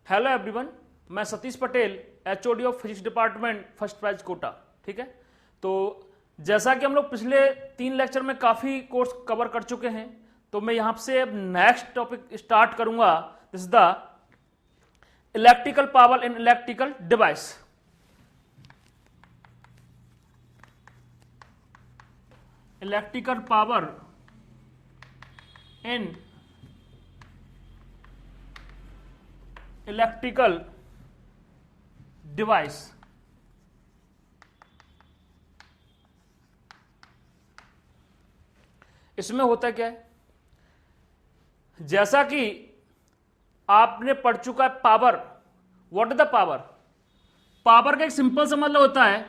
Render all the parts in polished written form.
Hello everyone, मैं Satish Patel, HOD of physics department, first prize Kota. ठीक है, तो जैसा कि हम लोग पिछले 3 लेक्चर में काफ़ी कोर्स कवर कर चुके हैं, तो मैं यहाँ से अब नेक्स्ट टॉपिक स्टार्ट करूँगा। This is the electrical power in electrical device. Electrical power in electrical device. इसमें होता क्या है, जैसा कि आपने पढ़ चुका है power. What is the power? Power का एक सिंपल सा मतलब होता है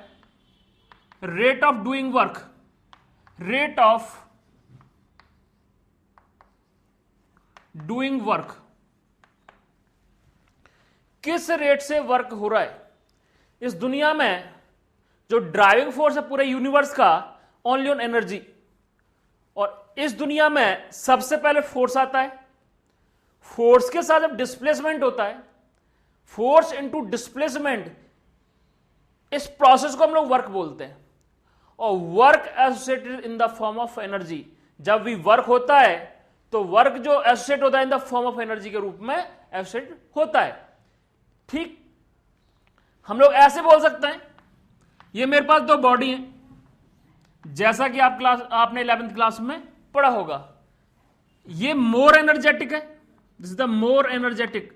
rate of doing work. Rate of doing work, किस रेट से वर्क हो रहा है। इस दुनिया में जो ड्राइविंग फोर्स है पूरे यूनिवर्स का, ओनली ऑन एनर्जी। और इस दुनिया में सबसे पहले फोर्स आता है। फोर्स के साथ जब डिस्प्लेसमेंट होता है, फोर्स इनटू डिस्प्लेसमेंट, इस प्रोसेस को हम लोग वर्क बोलते हैं। और work associated in the form of energy. जब भी वर्क होता है तो वर्क जो एसोसिएट होता है इन द फॉर्म ऑफ एनर्जी के रूप में एसोसिएट होता है। ठीक, हम लोग ऐसे बोल सकते हैं, ये मेरे पास 2 बॉडी है, जैसा कि आपने 11th क्लास में पढ़ा होगा। ये मोर एनर्जेटिक है, this is the more energetic,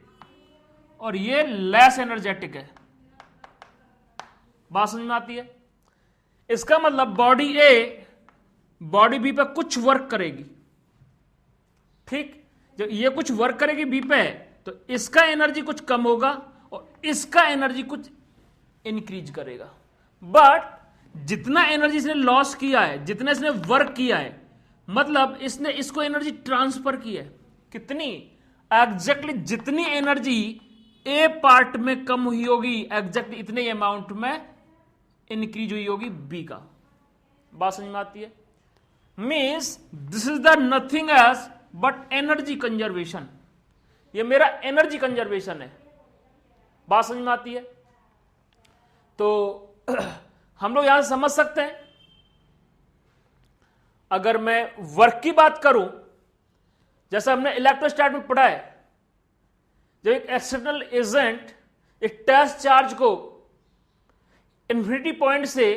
और ये लेस एनर्जेटिक है। बात समझ में आती है? इसका मतलब बॉडी ए बॉडी बी पे कुछ वर्क करेगी। ठीक, जब ये कुछ वर्क करेगी बी पे, तो इसका एनर्जी कुछ कम होगा और इसका एनर्जी कुछ इंक्रीज करेगा। बट जितना एनर्जी इसने लॉस किया है, जितना इसने वर्क किया है, मतलब इसने इसको एनर्जी ट्रांसफर की है। कितनी? एग्जैक्टली जितनी एनर्जी ए पार्ट में कम हुई होगी, एग्जैक्टली इतने अमाउंट में इंक्रीज हुई होगी बी का। बात समझ में आती है? Means this is the nothing as but energy conservation. ये मेरा एनर्जी कंजर्वेशन है। बात समझ में आती है? तो हम लोग यहां से समझ सकते हैं, अगर मैं वर्क की बात करूं, जैसा हमने इलेक्ट्रोस्टैट में पढ़ा है, जब एक एक्सटर्नल एजेंट एक टेस्ट चार्ज को इन्फिनिटी पॉइंट से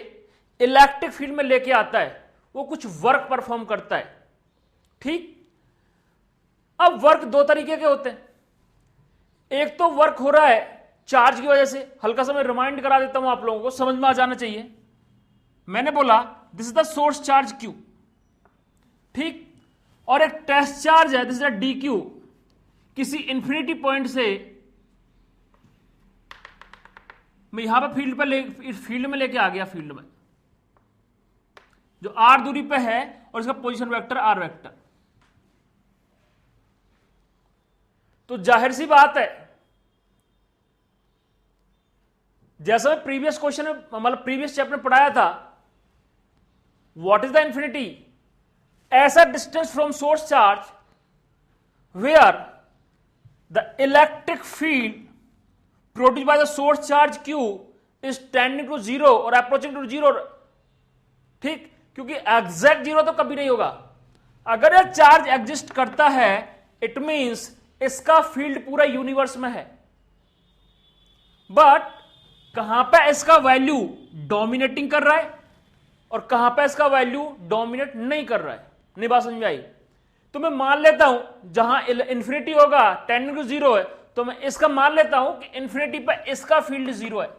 इलेक्ट्रिक फील्ड में लेके आता है, वो कुछ वर्क परफॉर्म करता है। ठीक, अब वर्क 2 तरीके के होते हैं। एक तो वर्क हो रहा है चार्ज की वजह से। हल्का सा मैं रिमाइंड करा देता हूं, आप लोगों को समझ में आ जाना चाहिए। मैंने बोला this is the source charge Q, ठीक, और एक टेस्ट चार्ज है, this is the D Q. किसी इंफिनिटी पॉइंट से मैं यहां पर फील्ड में लेके आ गया, फील्ड में जो आर दूरी पे है, और इसका पोजीशन वेक्टर आर वेक्टर। तो जाहिर सी बात है, जैसा मैं प्रीवियस क्वेश्चन में, मतलब प्रीवियस चैप्टर में पढ़ाया था, व्हाट इज द इंफिनिटी? ऐसा distance from source charge where the electric field produced by the source charge q is tending to 0 और अप्रोचिंग टू 0। ठीक, क्योंकि एग्जैक्ट 0 तो कभी नहीं होगा। अगर यह चार्ज एग्जिस्ट करता है, इट मींस इसका फील्ड पूरा यूनिवर्स में है। बट कहां पे इसका वैल्यू डोमिनेटिंग कर रहा है और कहां पे इसका वैल्यू डोमिनेट नहीं कर रहा है। नहीं बात समझ में आई? तो मैं मान लेता हूं जहां इंफिनिटी होगा, टेंडिंग टू 0 है, तो मैं इसका मान लेता हूं कि इंफिनिटी पे इसका फील्ड 0 है।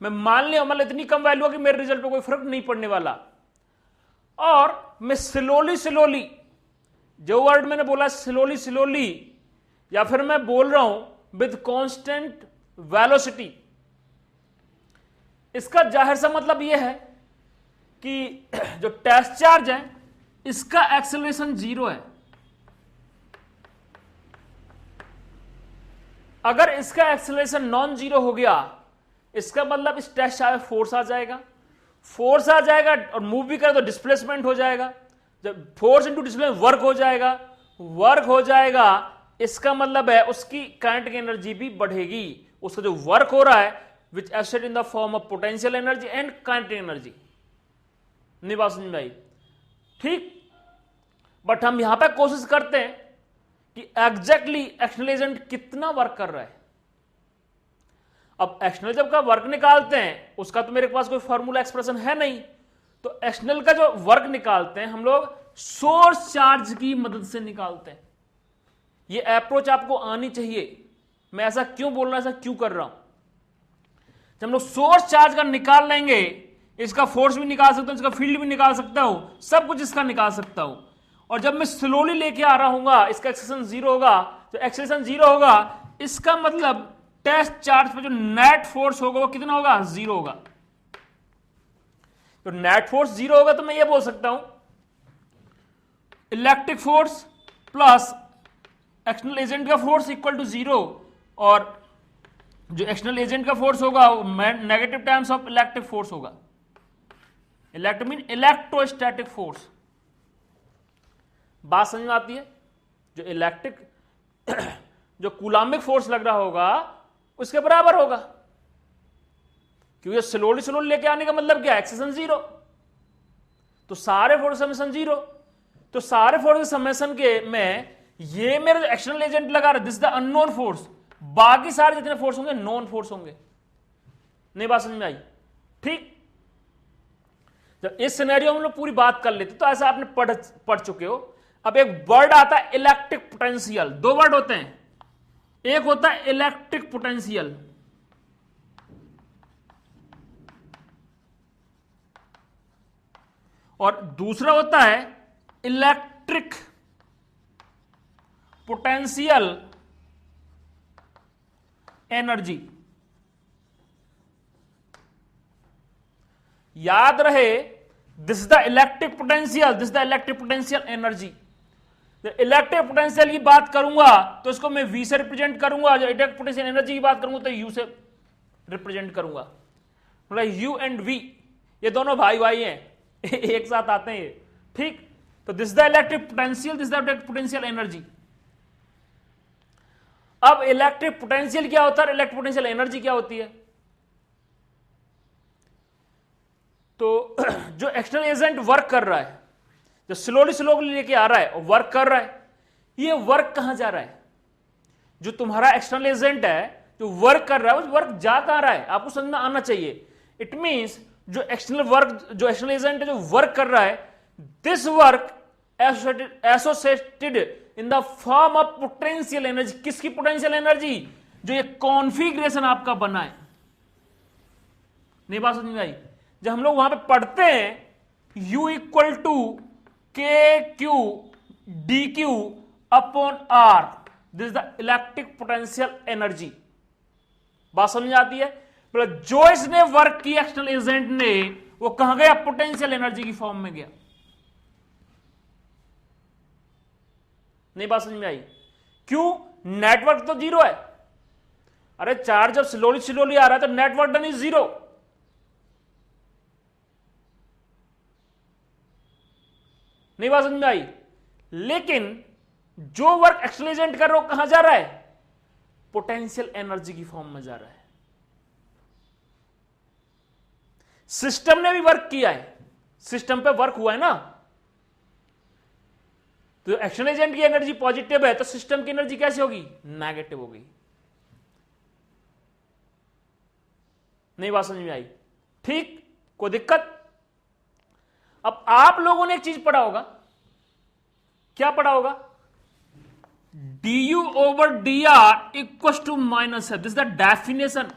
मैं मान लिया, मतलब इतनी कम वैल्यू है कि मेरे रिजल्ट पे कोई फर्क नहीं पड़ने वाला। और मैं स्लोली, जो वर्ड मैंने बोला स्लोली, या फिर मैं बोल रहा हूं विद कांस्टेंट वेलोसिटी, इसका जाहिर सा मतलब यह है कि जो टेस्ट चार्ज है इसका एक्सेलरेशन 0 है। अगर इसका एक्सेलरेशन नॉन 0 हो गया, इसका मतलब इस टेस्ट चार्ज में फोर्स आ जाएगा। फोर्स आ जाएगा और मूव भी करे तो डिस्प्लेसमेंट हो जाएगा। जब फोर्स इंटू डिस्प्लेसमेंट वर्क हो जाएगा, वर्क हो जाएगा, इसका मतलब है उसकी करंट की एनर्जी भी बढ़ेगी, उसका जो वर्क हो रहा है which asset in the form of potential energy and kinetic energy. नहीं बात समझ में आई? ठीक। बट हम यहां पे कोशिश करते हैं कि एग्जैक्टली एक्सटर्नल एजेंट कितना वर्क कर रहा है। अब एक्सटर्नल जब का वर्क निकालते हैं उसका तो मेरे पास कोई फॉर्मूला एक्सप्रेशन है नहीं, तो एक्सटर्नल का जो वर्क निकालते हैं हम लोग सोर्स चार्ज की मदद से निकालते हैं। ये अप्रोच आपको आनी चाहिए। मैं ऐसा क्यों बोल रहा हूं, ऐसा क्यों कर रहा हूं? जब हम लोग सोर्स चार्ज का निकाल लेंगे, इसका फोर्स भी निकाल सकता हूं, इसका फील्ड भी निकाल सकता हूं, सब कुछ इसका निकाल सकता हूं। और जब मैं स्लोली लेके आ रहा हूंगा, इसका एक्सेलेरेशन जीरो होगा, तो एक्सेलेरेशन जीरो होगा, इसका मतलब टेस्ट चार्ज पे जो नेट फोर्स होगा वो कितना होगा? जीरो होगा। तो नेट फोर्स जीरो होगा तो मैं ये बोल सकता हूं electric force plus external agent का फोर्स इक्वल टू जीरो, और जो एक्सटर्नल एजेंट का फोर्स होगा वो negative times of electric force होगा। Electric mean electrostatic force. बात समझ में आती है? जो इलेक्ट्रिक जो कूलाम्बिक फोर्स लग रहा होगा उसके बराबर होगा, क्योंकि स्लोली लेके आने का मतलब क्या है? एक्सेलेरेशन जीरो, तो सारे फोर्स समेशन जीरो। तो सारे फोर्स समेशन के में ये मेरा एक्सटर्नल एजेंट लगा रहा है, दिस द अननोन फोर्स, बाकी सारे जितने फोर्स होंगे नॉन फोर्स होंगे। नहीं बात समझ में आई? ठीक। जब इस सिनेरियो में हम लोग पूरी बात कर लेते तो ऐसा आपने पढ़ चुके हो। अब एक वर्ड आता है इलेक्ट्रिक पोटेंशियल। दो वर्ड होते हैं, एक होता है इलेक्ट्रिक पोटेंशियल, और दूसरा होता है इलेक्ट्रिक पोटेंशियल एनर्जी। याद रहे, this is the electric potential, this is the electric potential energy. Electric potential की बात करूंगा तो इसको मैं V से रिप्रेजेंट करूंगा, जो इलेक्ट्रिक पोटेंशियल एनर्जी की बात करूंगा तो U से रिप्रेजेंट करूंगा। मतलब U एंड V ये दोनों भाई भाई हैं एक साथ आते हैं ये। ठीक। तो this the electric potential, this the electric potential energy. अब इलेक्ट्रिक पोटेंशियल क्या होता है, इलेक्ट्रिक पोटेंशियल एनर्जी क्या होती है? तो जो एक्सटर्नल एजेंट वर्क कर रहा है, जो स्लोली लेके आ रहा है और वर्क कर रहा है, ये वर्क कहां जा रहा है? जो तुम्हारा एक्सटर्नल एजेंट है जो वर्क कर रहा है, वो वर्क जा कहां रहा है? आपको समझ में आना चाहिए। इट मींस जो एक्सटर्नल एजेंट है जो वर्क कर रहा है, this work associated in the form of potential energy. किसकी पोटेंशियल एनर्जी? जो ये कॉन्फ़िगरेशन आपका बना है। नहीं बात समझ में आई? जब हम लोग वहां पे पढ़ते हैं U इक्वल टू के q d q upon r, this is the electric potential energy. बात समझ आती है? जो इसने वर्क की एक्सटर्नल एजेंट ने, वो कहां गया? पोटेंशियल एनर्जी की फॉर्म में गया। नहीं बात समझ में आई? क्यों? नेटवर्क तो जीरो है। अरे चार्ज जब स्लोली आ रहा है तो नेटवर्क डन इज जीरो। नहीं बात समझ में आई? लेकिन जो वर्क एक्सटर्नल एजेंट कर रहा है वो कहां जा रहा है? पोटेंशियल एनर्जी की फॉर्म में जा रहा है। सिस्टम ने भी वर्क किया है, सिस्टम पे वर्क हुआ है ना। तो एक्सटर्नल एजेंट की एनर्जी पॉजिटिव है तो सिस्टम की एनर्जी कैसे होगी? नेगेटिव होगी। नहीं बात समझ में आई? ठीक। कोई दिक्कत? अब आप लोगों ने एक चीज पढ़ा होगा। क्या पढ़ा होगा? du over dr equal to minus है। This the definition.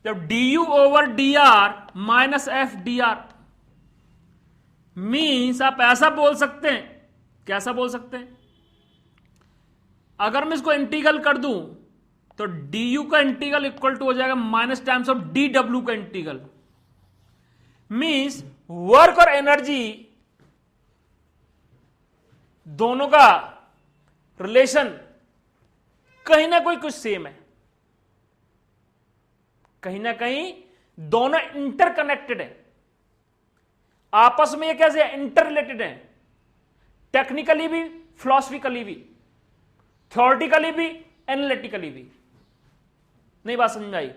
जब du over dr minus F dr means आप ऐसा बोल सकते हैं। कैसा बोल सकते हैं? अगर मैं इसको इंटीग्रल कर दूं तो du का इंटीग्रल इक्वल टू हो जाएगा माइनस टाइम्स ऑफ dw का इंटीग्रल। मीन्स वर्क और एनर्जी दोनों का रिलेशन कहीं ना कोई कुछ सेम है, कहीं ना कहीं दोनों इंटरकनेक्टेड है। आपस में ये कैसे इंटर रिलेटेड है? टेक्निकली भी, फिलॉसफिकली भी, थ्योरेटिकली भी, एनालिटिकली भी। नहीं बात समझ में आई?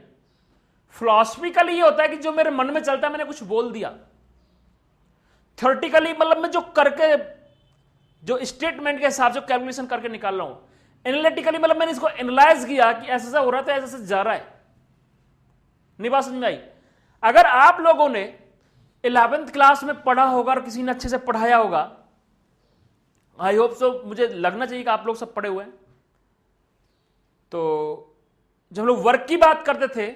फिलॉसफिकली ये होता है कि जो मेरे मन में चलता है, मैंने कुछ बोल दिया। थ्योरेटिकली मतलब मैं जो करके, जो स्टेटमेंट के हिसाब से कैलकुलेशन करके निकाल रहा हूं। एनालिटिकली मतलब मैंने इसको एनालाइज किया कि ऐसा ऐसा हो रहा था, ऐसा ऐसा जा रहा है। नहीं बात समझ में आई? अगर आप लोगों ने 11th क्लास में पढ़ा होगा और किसी ने अच्छे से पढ़ाया होगा, आई होप सो, मुझे लगना चाहिए कि आप लोग सब पढ़े हुए हैं। तो जब हम लोग वर्क की बात करते थे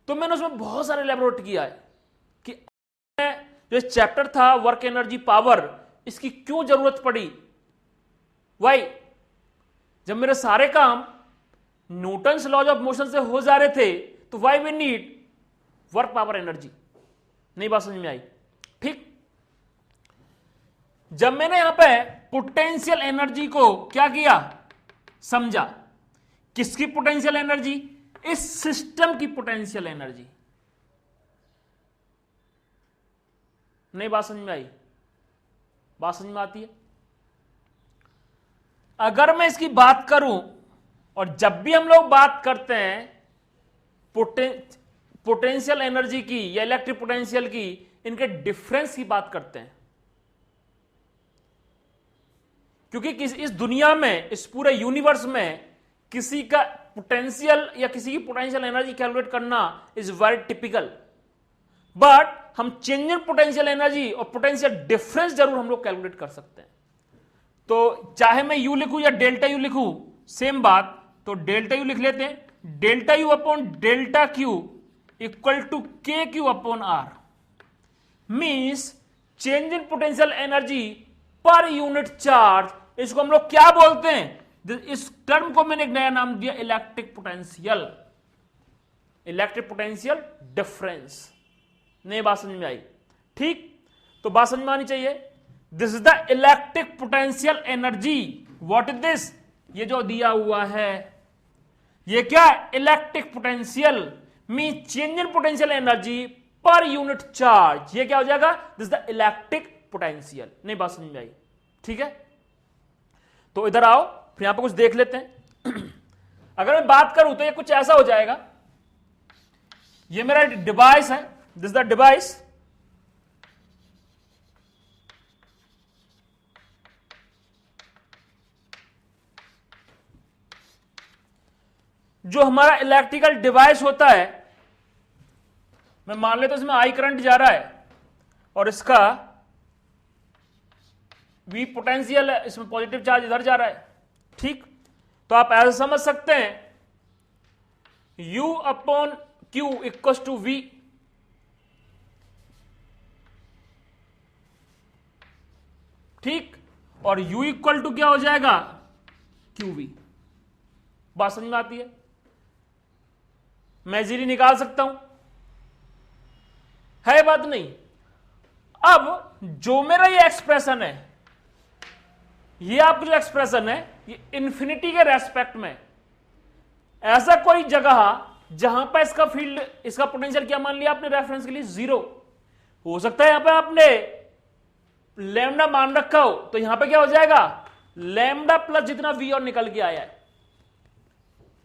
तो मैंने उसमें बहुत सारे एलैबोरेट किया है कि जो चैप्टर था वर्क एनर्जी पावर, इसकी क्यों जरूरत पड़ी। वाई? जब मेरे सारे काम न्यूटन्स लॉज ऑफ मोशन से हो जा रहे थे, तो why we need work power energy. नहीं बात समझ में आई? ठीक। जब मैंने यहां पे पोटेंशियल एनर्जी को क्या किया, समझा। किसकी पोटेंशियल एनर्जी? इस सिस्टम की पोटेंशियल एनर्जी। नहीं बात समझ में आई? बात समझ में आती है? अगर मैं इसकी बात करूं, और जब भी हम लोग बात करते हैं पोटेंशियल एनर्जी की या इलेक्ट्रिक पोटेंशियल की, इनके डिफरेंस की बात करते हैं। क्योंकि इस दुनिया में, इस पूरे यूनिवर्स में किसी का पोटेंशियल या किसी की पोटेंशियल एनर्जी कैलकुलेट करना इज वेरी टिपिकल, बट हम चेंज इन पोटेंशियल एनर्जी और पोटेंशियल डिफरेंस जरूर हम लोग कैलकुलेट कर सकते हैं। तो चाहे मैं यू लिखूं या डेल्टा यू लिखूं, सेम बात। तो डेल्टा यू लिख लेते हैं, delta U upon delta Q equal to के Q upon R, means change in potential energy per unit charge. इसको हम लोग क्या बोलते हैं? इस टर्म को मैंने एक नया नाम दिया, electric potential, electric potential difference. नहीं बात समझ में आई? ठीक। तो बात समझ में आनी चाहिए। This is the electric potential energy. What is this? ये जो दिया हुआ है, ये क्या? Electric potential mean change in potential energy per unit charge. ये क्या हो जाएगा? This the electric potential. नहीं बात समझ में आई? ठीक है। तो इधर आओ, फिर यहां पर कुछ देख लेते हैं। अगर मैं बात करूं तो ये कुछ ऐसा हो जाएगा। ये मेरा डिवाइस है, दिस द डिवाइस। जो हमारा इलेक्ट्रिकल डिवाइस होता है, मैं मान लेता हूं इसमें आई करंट जा रहा है और इसका वी पोटेंशियल है, इसमें पॉजिटिव चार्ज इधर जा रहा है। ठीक। तो आप ऐसा समझ सकते हैं, U upon q equal to V. ठीक। और U इक्वल टू क्या हो जाएगा? Q V. बात समझ में आती है? मैं इजीली निकाल सकता हूं, है बात नहीं? अब जो मेरा ये एक्सप्रेशन है, ये आपका जो एक्सप्रेशन है, ये इंफिनिटी के रेस्पेक्ट में, ऐसा कोई जगह जहां पर इसका फील्ड, इसका पोटेंशियल क्या मान लिया आपने रेफरेंस के लिए? 0 हो सकता है। यहां पर आपने लैम्डा मान रखा हो, तो यहां पे क्या हो जाएगा? लैम्डा प्लस जितना वी और निकल के आया है।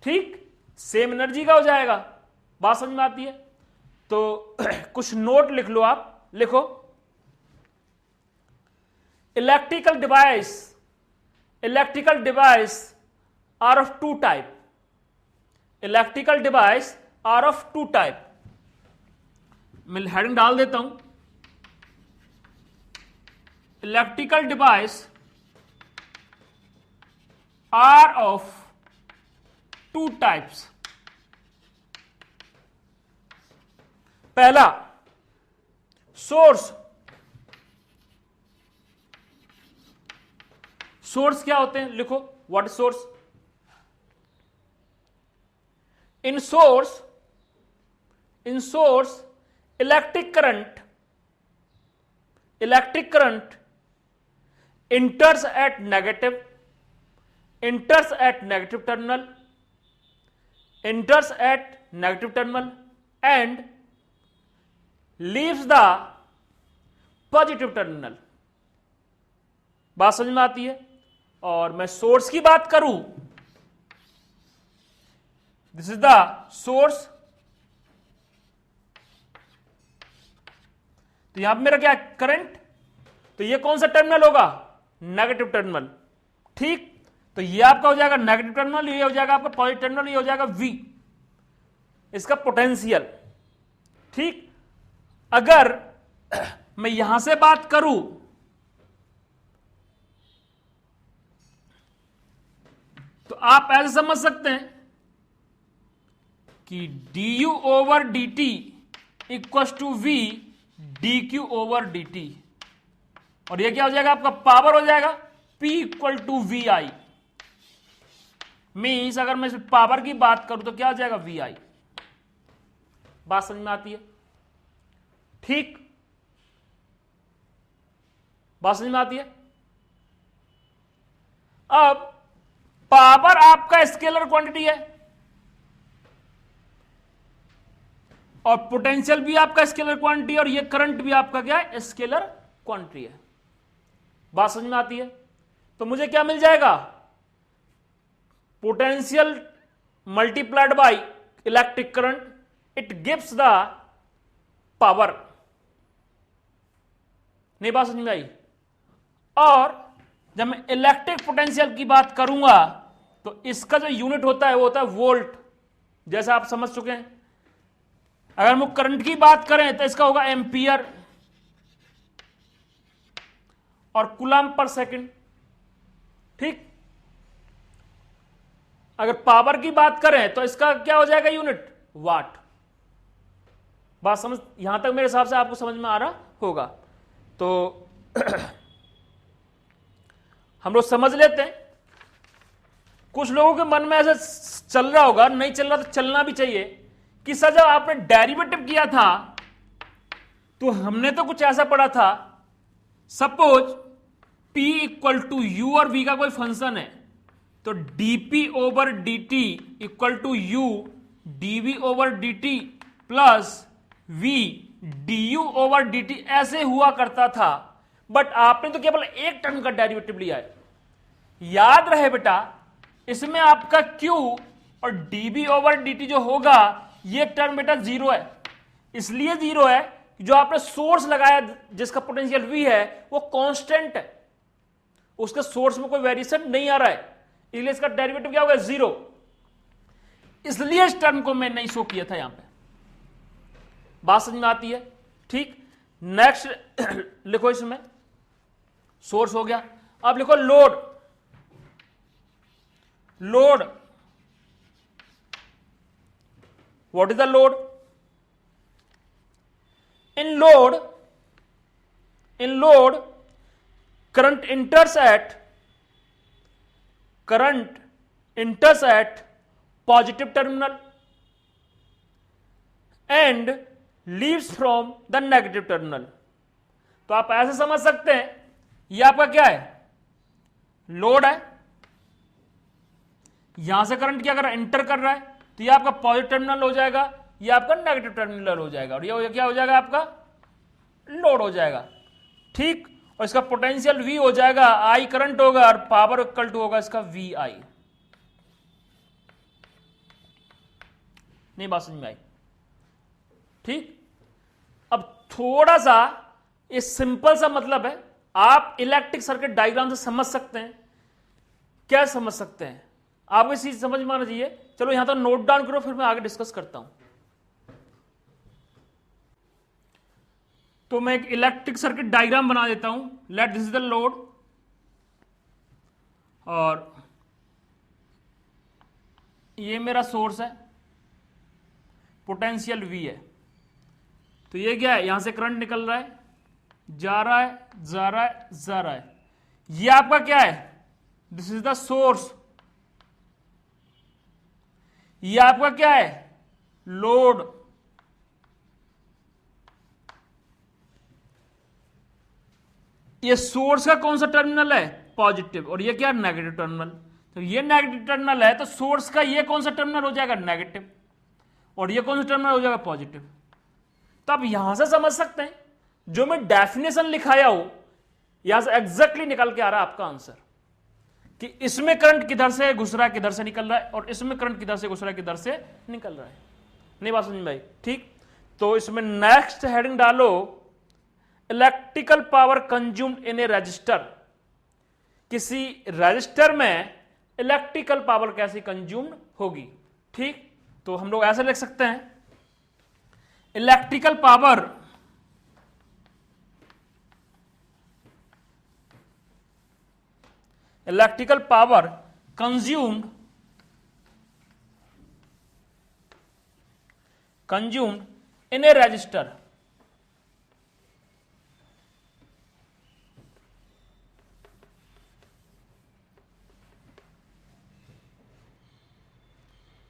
ठीक। सेम एनर्जी का हो जाएगा। बात समझ में आती है? तो कुछ नोट लिख लो आप। लिखो, electrical device are of two type. Electrical device are of two type. मैं हेडिंग डाल देता हूं, electrical device are of two types. पहला, सोर्स। सोर्स क्या होते हैं? लिखो, what is source? In source electric current enters at negative terminal and leaves the positive terminal. बात समझ में आती है? और मैं सोर्स की बात करूं, दिस इज द सोर्स, तो यहां पे मेरा क्या है? करंट। तो ये कौन सा टर्मिनल होगा? Negative terminal. ठीक, तो ये आपका हो जाएगा नेगेटिव टर्मिनल, ये हो जाएगा आपका पॉजिटिव टर्मिनल, ये हो जाएगा V, इसका पोटेंशियल। ठीक, अगर मैं यहां से बात करूं तो आप ऐसे समझ सकते हैं कि du over dt equal to V dq over dt, और ये क्या हो जाएगा? आपका पावर हो जाएगा P equal to V I. मीन्स अगर मैं पावर की बात करूं तो क्या हो जाएगा? वी आई। बात समझ में आती है? ठीक, बात समझ में आती है? अब पावर आपका स्केलर क्वांटिटी है और पोटेंशियल भी आपका स्केलर क्वांटिटी, और ये करंट भी आपका क्या है? स्केलर क्वांटिटी है। बात समझ में आती है? तो मुझे क्या मिल जाएगा? Potential multiplied by electric current, it gives the power. नहीं बात समझ में आई? और जब मैं इलेक्ट्रिक पोटेंशियल की बात करूंगा तो इसका जो यूनिट होता है वो होता है वोल्ट, जैसा आप समझ चुके हैं। अगर हम करंट की बात करें तो इसका होगा एम्पियर और कूलम्ब पर सेकंड। ठीक, अगर पावर की बात करें तो इसका क्या हो जाएगा यूनिट? वाट। बात समझ, यहां तक मेरे हिसाब से आपको समझ में आ रहा होगा। तो हम लोग समझ लेते हैं। कुछ लोगों के मन में ऐसा चल रहा होगा, नहीं चल रहा तो चलना भी चाहिए, कि सर जब आपने डेरिवेटिव किया था तो हमने तो कुछ ऐसा पढ़ा था, suppose P equal to U और V का कोई फंक्शन है तो dP over dt equal to U dV over dt plus V du over dt ऐसे हुआ करता था। बट आपने तो केवल एक टर्म का डेरिवेटिव लिया है। याद रहे बेटा, इसमें आपका Q और dB ओवर dt जो होगा ये टर्म बेटा जीरो है। इसलिए जीरो है कि जो आपने सोर्स लगाया जिसका पोटेंशियल V है वो कांस्टेंट है, उसके सोर्स में कोई वेरिएशन नहीं आ रहा है, इसलिए इसका डेरिवेटिव क्या होगा? जीरो। इसलिए इस टर्म को मैं नहीं शो किया था यहां पे। बात समझ में आती है? ठीक, नेक्स्ट लिखो, इसमें सोर्स हो गया। अब लिखो load. Load, what is the load? In load current enters at positive terminal and leaves from the negative terminal। तो आप ऐसे समझ सकते हैं, ये आपका क्या है? लोड है। यहां से करंट क्या कर रहा है? एंटर कर रहा है, तो ये आपका पॉजिटिव टर्मिनल हो जाएगा, ये आपका नेगेटिव टर्मिनल हो जाएगा, और ये क्या हो जाएगा? आपका लोड हो जाएगा। ठीक, और इसका पोटेंशियल V हो जाएगा, I करंट होगा और पावर इक्वल टू होगा इसका VI। नहीं बात समझ में आई? ठीक, अब थोड़ा सा ये सिंपल सा मतलब है, आप इलेक्ट्रिक सर्किट डायग्राम से समझ सकते हैं। क्या समझ सकते हैं? आपको इस चीज समझ में आना चाहिए। चलो यहां तो नोट डाउन करो, फिर मैं आगे डिस्कस करता हूं। तो मैं एक इलेक्ट्रिक सर्किट डायग्राम बना देता हूं। Let this is the load और ये मेरा सोर्स है, पोटेंशियल V है। तो ये क्या है? यहां से करंट निकल रहा है, जा रहा है, जा रहा है, जा रहा है। ये आपका क्या है? This is the source. ये आपका क्या है? लोड। ये सोर्स का कौन सा टर्मिनल है? पॉजिटिव, और ये क्या? Negative terminal. तो ये नेगेटिव टर्मिनल है तो सोर्स का ये कौन सा टर्मिनल हो जाएगा? नेगेटिव, और ये कौन सा टर्मिनल हो जाएगा? पॉजिटिव। तो आप यहां से समझ सकते हैं जो मैं डेफिनेशन लिखाया हूं यहां से एग्जैक्टली निकल के आ रहा है आपका आंसर कि इसमें करंट किधर से घुस रहा है, किधर से निकल रहा है, और इसमें करंट किधर से घुस रहा है, किधर से निकल रहा है। नहीं बात समझ भाई? ठीक, तो इसमें नेक्स्ट हेडिंग डालो, electrical power consumed in A register. किसी रजिस्टर में इलेक्ट्रिकल पावर कैसे कंज्यूम्ड होगी। ठीक, तो हम लोग ऐसे लिख सकते हैं, electrical power consumed in A register.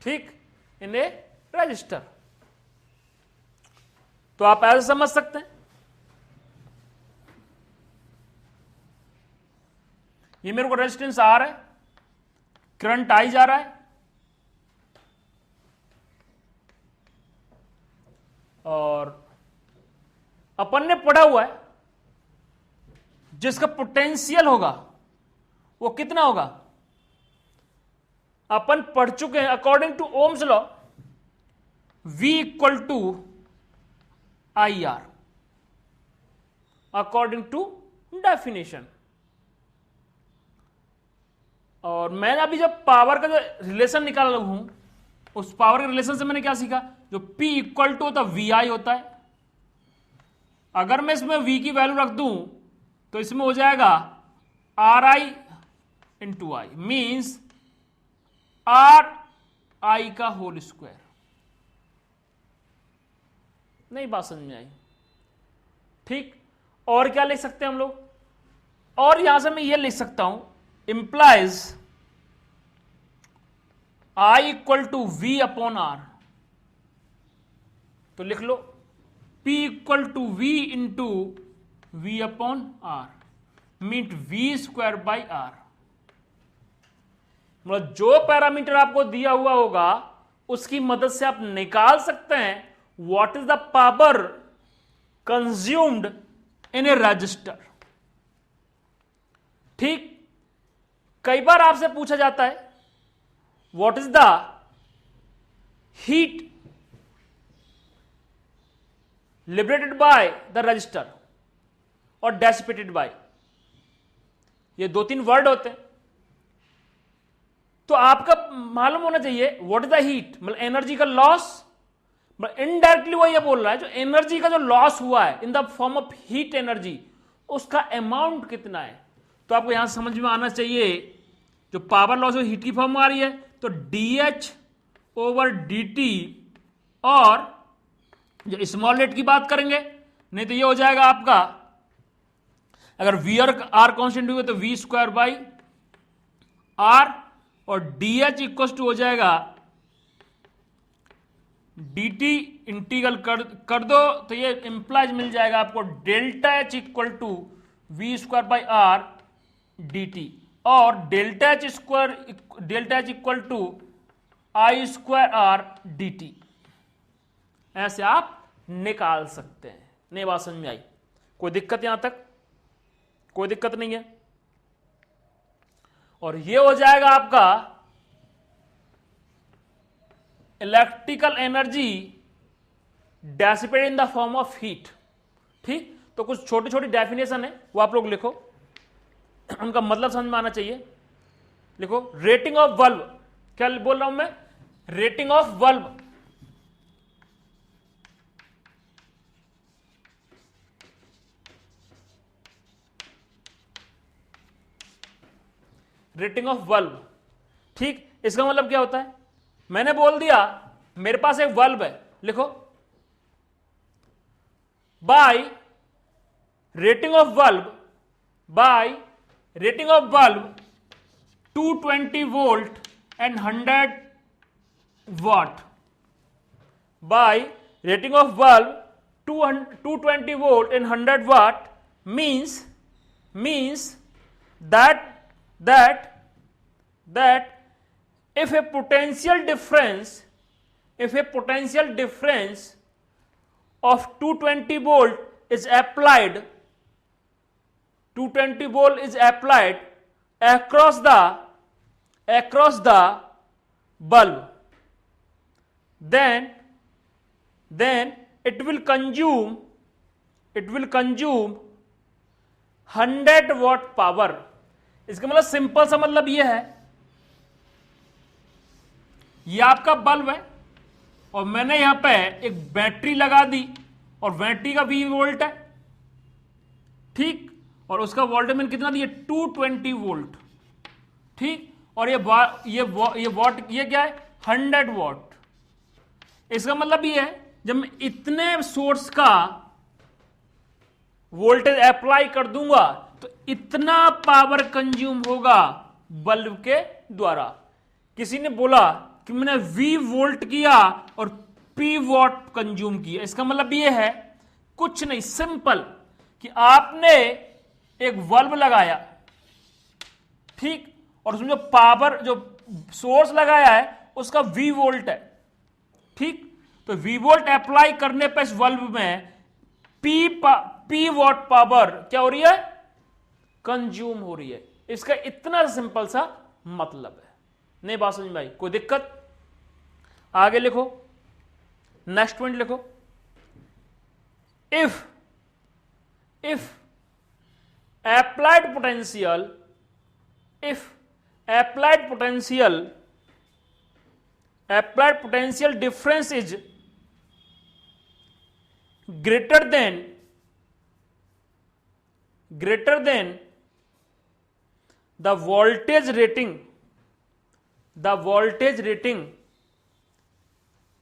ठीक, इन ए रजिस्टर। तो आप ऐसे समझ सकते हैं, ये मेरे को रेजिस्टेंस आर है, करंट आई जा रहा है, और अपन ने पढ़ा हुआ है जिसका पोटेंशियल होगा वो कितना होगा, अपन पढ़ चुके हैं according to Ohm's law, V equal to I R, according to definition. और मैंने अभी जब पावर का जो रिलेशन निकाला हूं, उस पावर के रिलेशन से मैंने क्या सीखा, जो P इक्वल टू होता वी आई होता है। अगर मैं इसमें V की वैल्यू रख दूं तो इसमें हो जाएगा are I into I, means are आई का होल स्क्वायर। नहीं बात समझ में आई? ठीक, और क्या लिख सकते हैं हम लोग, और यहां से मैं ये लिख सकता हूं, implies I equal to V upon R. तो लिख लो P equal to V into V upon R, meet V square by R. मतलब जो पैरामीटर आपको दिया हुआ होगा उसकी मदद से आप निकाल सकते हैं what is the power consumed in A register. ठीक, कई बार आपसे पूछा जाता है what is the heat liberated by the resistor और डेसिपेटेड बाय, ये दो तीन वर्ड होते हैं। तो आपका मालूम होना चाहिए व्हाट इज द हीट, मतलब एनर्जी का लॉस, मतलब इनडायरेक्टली वो ये बोल रहा है जो एनर्जी का जो लॉस हुआ है इन the form of heat energy, उसका अमाउंट कितना है। तो आपको यहां समझ में आना चाहिए, जो पावर लॉस हीट की फॉर्म में आ रही है तो DH ओवर DT, और जो स्मॉल रेट की बात करेंगे नहीं तो ये हो जाएगा आपका, अगर V और R कॉन्स्टेंट हुए तो V स्क्वायर बाई R, और DH इक्वल टू हो जाएगा DT, इंटीग्रल कर दो तो ये इंप्लाइज मिल जाएगा आपको delta H equal to V square by R DT, और delta H equal to I square R DT। ऐसे आप निकाल सकते हैं। नहीं बात समझ में आई? कोई दिक्कत यहां तक? कोई दिक्कत नहीं है। और ये हो जाएगा आपका electrical energy dissipated in the form of heat. ठीक, तो कुछ छोटी छोटी डेफिनेशन है वो आप लोग लिखो, उनका मतलब समझ में आना चाहिए। लिखो रेटिंग ऑफ बल्ब, क्या बोल रहा हूं मैं, rating of bulb, rating of bulb. ठीक, इसका मतलब क्या होता है, मैंने बोल दिया मेरे पास एक बल्ब है, लिखो by rating of bulb, by rating of bulb 220 volt and 100 watt, by rating of bulb 220 volt and 100 watt means that if a potential difference of 220 volt is applied 220 volt is applied across the bulb, then it will consume 100 watt power. इसका मतलब simple सा मतलब यह है, यह आपका bulb है और मैंने यहां पे एक बैटरी लगा दी और बैटरी का V वोल्ट है, ठीक, और उसका वोल्टेज मैंने कितना दिया 220 वोल्ट, ठीक, और ये वॉट ये क्या है 100 वॉट। इसका मतलब ये है जब मैं इतने सोर्स का वोल्टेज अप्लाई कर दूंगा तो इतना पावर कंज्यूम होगा बल्ब के द्वारा। किसी ने बोला कि मैंने V वोल्ट किया और P वॉट कंज्यूम किया, इसका मतलब ये है कुछ नहीं, सिंपल कि आपने एक बल्ब लगाया, ठीक, और उसमें जो पावर जो सोर्स लगाया है उसका V वोल्ट है, ठीक, तो V वोल्ट अप्लाई करने पर इस बल्ब में P वॉट पावर क्या हो रही है, कंज्यूम हो रही है। इसका इतना सिंपल सा मतलब है। नहीं बात समझ में आई? कोई दिक्कत? आगे लिखो, नेक्स्ट पॉइंट लिखो, if applied potential difference is greater than the voltage rating,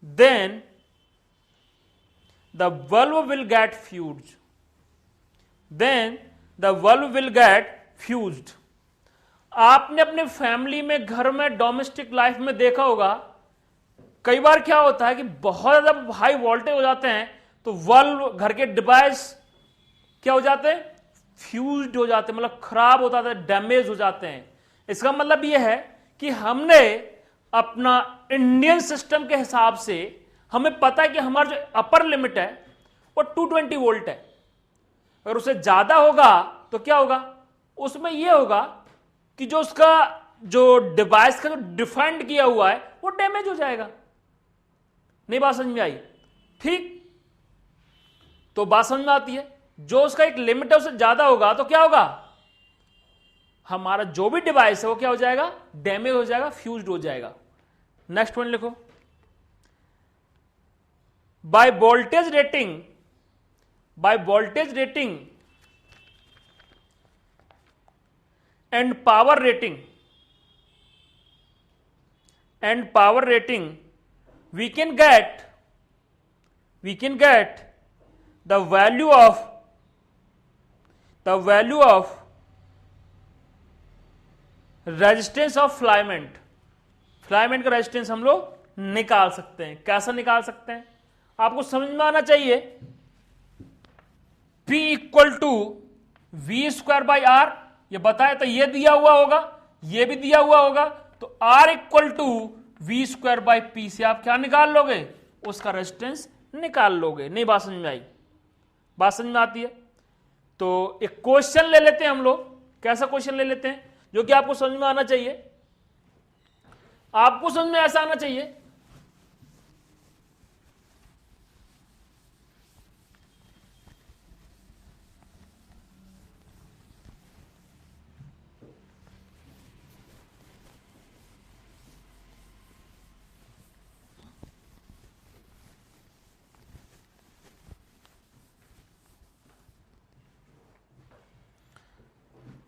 then the bulb will get fused. आपने अपने फैमिली में, घर में, डोमेस्टिक लाइफ में देखा होगा, कई बार क्या होता है कि बहुत ज्यादा हाई वोल्टेज हो जाते हैं तो बल्ब, घर के डिवाइस क्या हो जाते हैं, फ्यूज्ड हो जाते हैं, मतलब खराब हो जाते हैं, डैमेज हो जाते हैं। इसका मतलब यह है कि हमने अपना इंडियन सिस्टम के हिसाब से हमें पता है कि हमारा जो अपर लिमिट है वो 220 वोल्ट है। अगर उससे ज्यादा होगा तो क्या होगा, उसमें यह होगा कि जो उसका जो डिवाइस का जो डिफाइंड किया हुआ है वो डैमेज हो जाएगा। नहीं बात समझ में आई? ठीक, तो बात समझ में आती है, जो उसका एक लिमिट है उससे ज्यादा होगा तो क्या होगा, हमारा जो भी डिवाइस है वो क्या हो जाएगा, डैमेज हो जाएगा, फ्यूज्ड हो जाएगा। नेक्स्ट पॉइंट लिखो, by voltage rating and power rating we can get the value of resistance of filament का रेजिस्टेंस हम लोग निकाल सकते हैं। कैसा निकाल सकते हैं, आपको समझ में आना चाहिए। P इक्वल टू V²/R, ये बताया तो ये दिया हुआ होगा, ये भी दिया हुआ होगा, तो R इक्वल टू V²/P से आप क्या निकाल लोगे, उसका रेजिस्टेंस निकाल लोगे। नहीं बात समझ में आई? बात समझ में आती है? तो एक क्वेश्चन ले लेते हैं हम लोग। कैसा क्वेश्चन ले लेते हैं जो कि आपको समझ में आना चाहिए, आपको समझ में ऐसा आना चाहिए,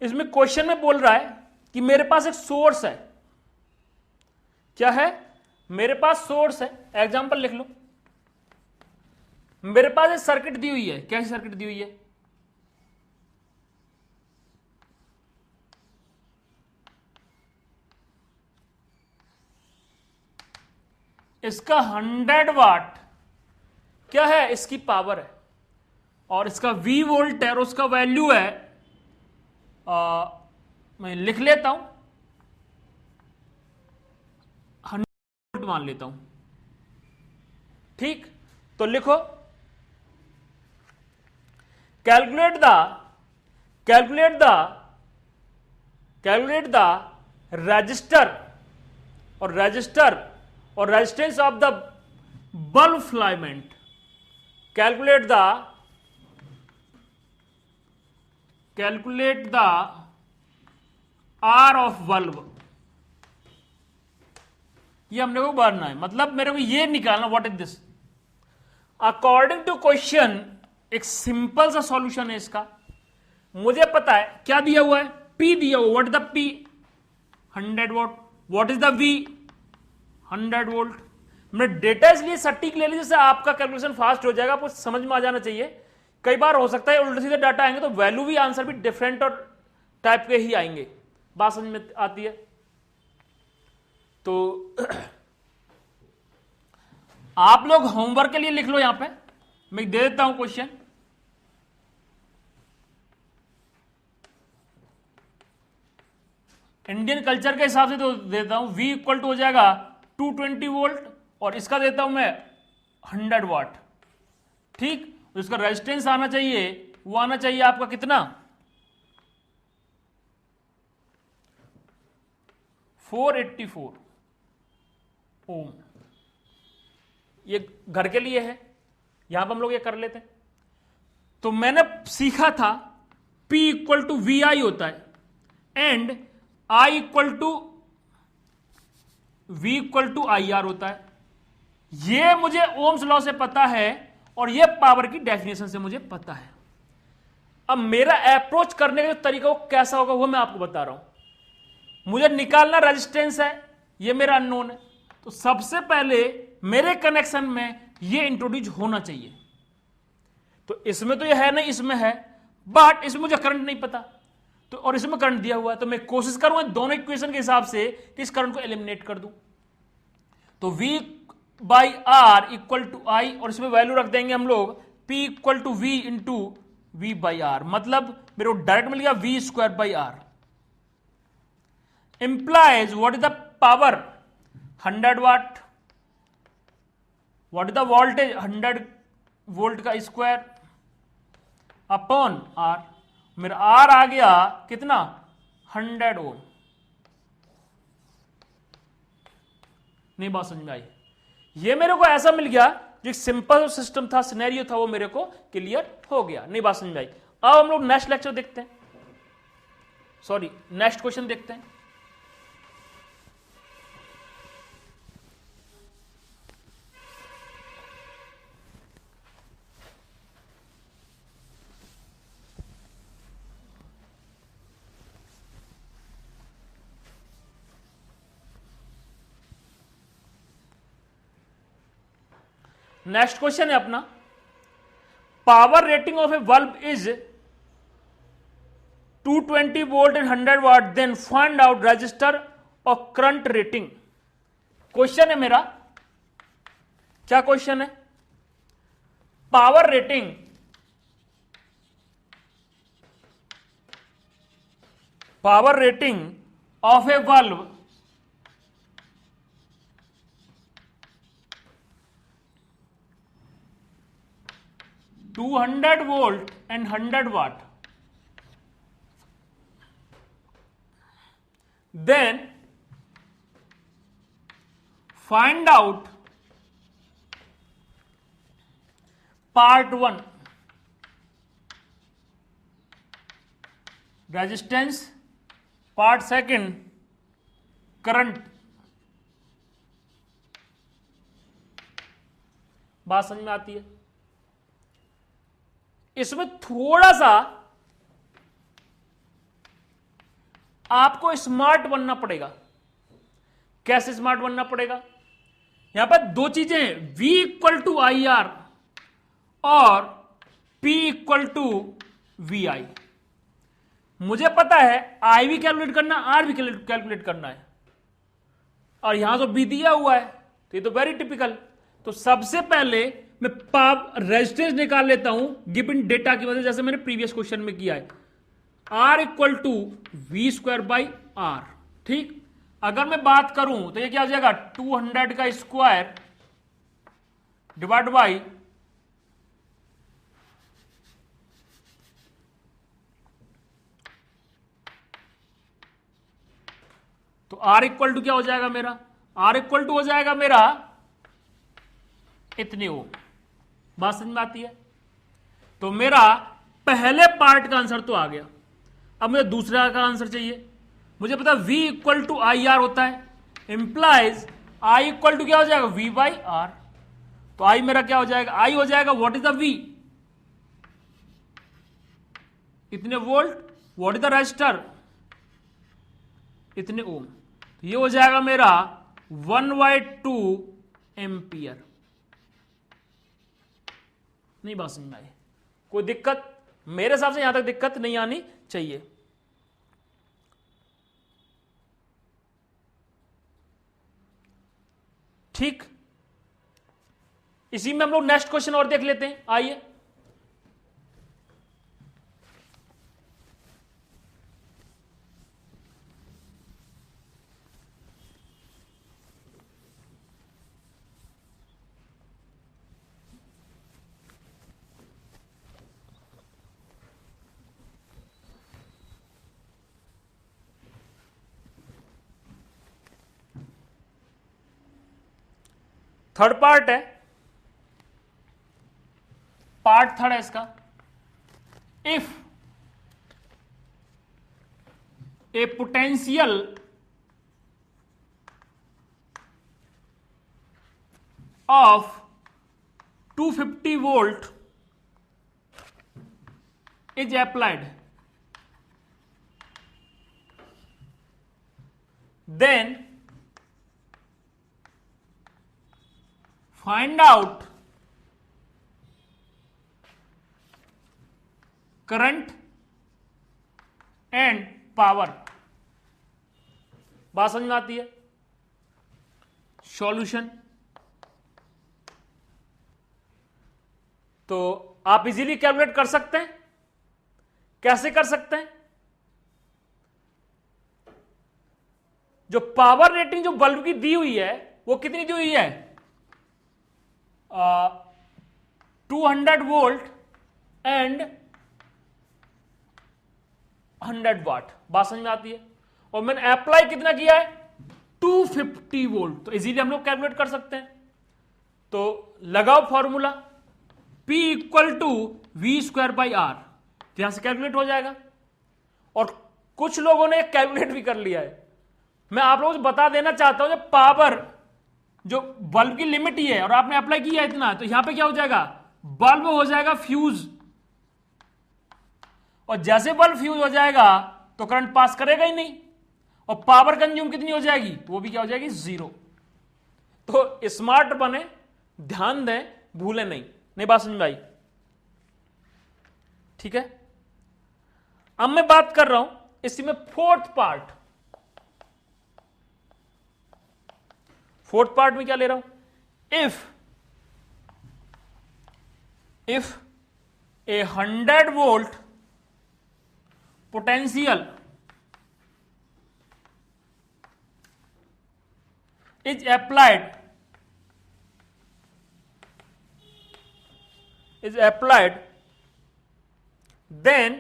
इसमें क्वेश्चन में बोल रहा है कि मेरे पास एक सोर्स है। क्या है, मेरे पास सोर्स है। एग्जांपल लिख लो, मेरे पास एक सर्किट दी हुई है। कैसी सर्किट दी हुई है, इसका 100 वाट क्या है, इसकी पावर है, और इसका V वोल्ट है और उसका वैल्यू है, मैं लिख लेता हूं 100 वोल्ट मान लेता हूं। ठीक, तो लिखो, कैलकुलेट कैलकुलेट द रजिस्टर और resistance of the bulb filament, calculate the R of bulb. ये हमने को भरना है, मतलब मेरे को ये निकालना what is this according to question. एक सिंपल सा सॉल्यूशन है इसका। मुझे पता है क्या दिया हुआ है, P दिया हुआ। What is the P? 100 volt. What is the V? 100 volt. मैंने डेटा इसलिए सटीक ले लिया जैसे आपका कैलकुलेशन फास्ट हो जाएगा, आपको समझ में आ जाना चाहिए। कई बार हो सकता है उल्टे सीधे डाटा आएंगे तो वैल्यू भी आंसर भी डिफरेंट और टाइप के ही आएंगे। बात समझ में आती है? तो आप लोग होमवर्क के लिए लिख लो, यहां पे मैं दे देता हूं क्वेश्चन। इंडियन कल्चर के हिसाब से तो देता हूं। V इक्वल टू हो जाएगा 220 वोल्ट और इसका देता हूं मैं 100 वाट। ठीक, उसका रेजिस्टेंस आना चाहिए, वो आना चाहिए आपका कितना, 484 ओम। ये घर के लिए है, यहां पर हम लोग ये कर लेते हैं। तो मैंने सीखा था P इक्वल टू VI होता है and I equal to V equal to IR होता है। ये मुझे ओम्स लॉ से पता है और ये पावर की डेफिनेशन से मुझे पता है। अब मेरा अप्रोच करने का तरीका वो कैसा होगा वो मैं आपको बता रहा हूं। मुझे निकालना रेजिस्टेंस है, ये मेरा अननोन है, तो सबसे पहले मेरे कनेक्शन में ये इंट्रोड्यूस होना चाहिए। तो इसमें तो ये है नहीं, इसमें है, बट इसमें मुझे करंट नहीं पता, तो और इसमें करंट दिया हुआ है, तो मैं कोशिश करूंगा दोनों इक्वेशन के हिसाब से कि इस करंट को एलिमिनेट कर दूं। तो V by R equal to I और इसमें वैल्यू रख देंगे हम लोग P equal to V into V by R, मतलब मेरे को डायरेक्ट मिल गया V square by R. Implies what is the power 100 watt, what is the voltage 100 volt का स्क्वायर अपॉन R। मेरा R आ गया कितना, 100 ओम। नहीं बात समझ में आई? ये मेरे को ऐसा मिल गया, जो सिंपल सिस्टम था, सिनेरियो था, वो मेरे को क्लियर हो गया। नहीं बात समझ में आई? अब हम लोग नेक्स्ट लेक्चर देखते हैं, सॉरी नेक्स्ट क्वेश्चन देखते हैं। नेक्स्ट क्वेश्चन है अपना, power rating of a bulb is 220 volt and 100 watt, then find out resistor और करंट रेटिंग। क्वेश्चन है मेरा, क्या क्वेश्चन है, power rating of a bulb to 100 volt and 100 watt, then find out part 1 resistance, part 2 current। बात समझ में आती है? इसमें थोड़ा सा आपको स्मार्ट बनना पड़ेगा। कैसे स्मार्ट बनना पड़ेगा? यहां पर दो चीजें हैं, V इक्वल टू IR और P इक्वल टू VI। मुझे पता है I भी कैलकुलेट करना, R भी कैलकुलेट करना है, और यहां तो B दिया हुआ है, तो ये तो वेरी टिपिकल। तो सबसे पहले मैं रेजिस्टेंस निकाल लेता हूं गिवन डेटा की वजह, जैसे मैंने प्रीवियस क्वेश्चन में किया है, R equal to V square by R. ठीक, अगर मैं बात करूं तो ये क्या हो जाएगा, 200 का स्क्वायर डिवाइड बाई 100 तो आर इक्वल टू क्या हो जाएगा मेरा, आर इक्वल टू हो जाएगा मेरा इतने ओम। बात समझ में आती है? तो मेरा पहले पार्ट का आंसर तो आ गया। अब मुझे दूसरा का आंसर चाहिए। मुझे पता V equal to I R होता है, इंप्लाइज I इक्वल टू क्या हो जाएगा, V बाई आर। तो I मेरा क्या हो जाएगा, I हो जाएगा व्हाट इज द V, इतने volt, what is the resistor, इतने ओम। तो ये हो जाएगा मेरा 1/2 एम्पियर। नहीं बात समझ में आई? कोई दिक्कत? मेरे हिसाब से यहां तक दिक्कत नहीं आनी चाहिए। ठीक, इसी में हम लोग नेक्स्ट क्वेश्चन और देख लेते हैं। आइए, थर्ड पार्ट है, पार्ट थर्ड है इसका। If A potential of 250 volt is applied, then find out current and power। बात समझ में आती है? सॉल्यूशन तो आप इजीली कैलकुलेट कर सकते हैं। कैसे कर सकते हैं? जो पावर रेटिंग जो बल्ब की दी हुई है वो कितनी दी हुई है, 200 वोल्ट एंड 100 वाट। बात समझ में आती है? और मैंने अप्लाई कितना किया है, 250 वोल्ट। तो इजीली हम लोग कैलकुलेट कर सकते हैं। तो लगाओ formula, P equal to V square by R. तो यहां से कैलकुलेट हो जाएगा। और कुछ लोगों ने कैलकुलेट भी कर लिया है। मैं आप लोगों को बता देना चाहता हूं, जब पावर जो बल्ब की लिमिट ही है और आपने अप्लाई किया इतना, तो यहां पे क्या हो जाएगा, बल्ब हो जाएगा फ्यूज। और जैसे बल्ब फ्यूज हो जाएगा तो करंट पास करेगा ही नहीं, और पावर कंज्यूम कितनी हो जाएगी, वो भी क्या हो जाएगी, 0। तो स्मार्ट बने, ध्यान दें, भूलें नहीं बात समझ में आई? ठीक है। अब मैं बात कर रहा हूं इसी में फोर्थ पार्ट। फोर्थ पार्ट में क्या ले रहा हूं, if A 100 volt potential is applied then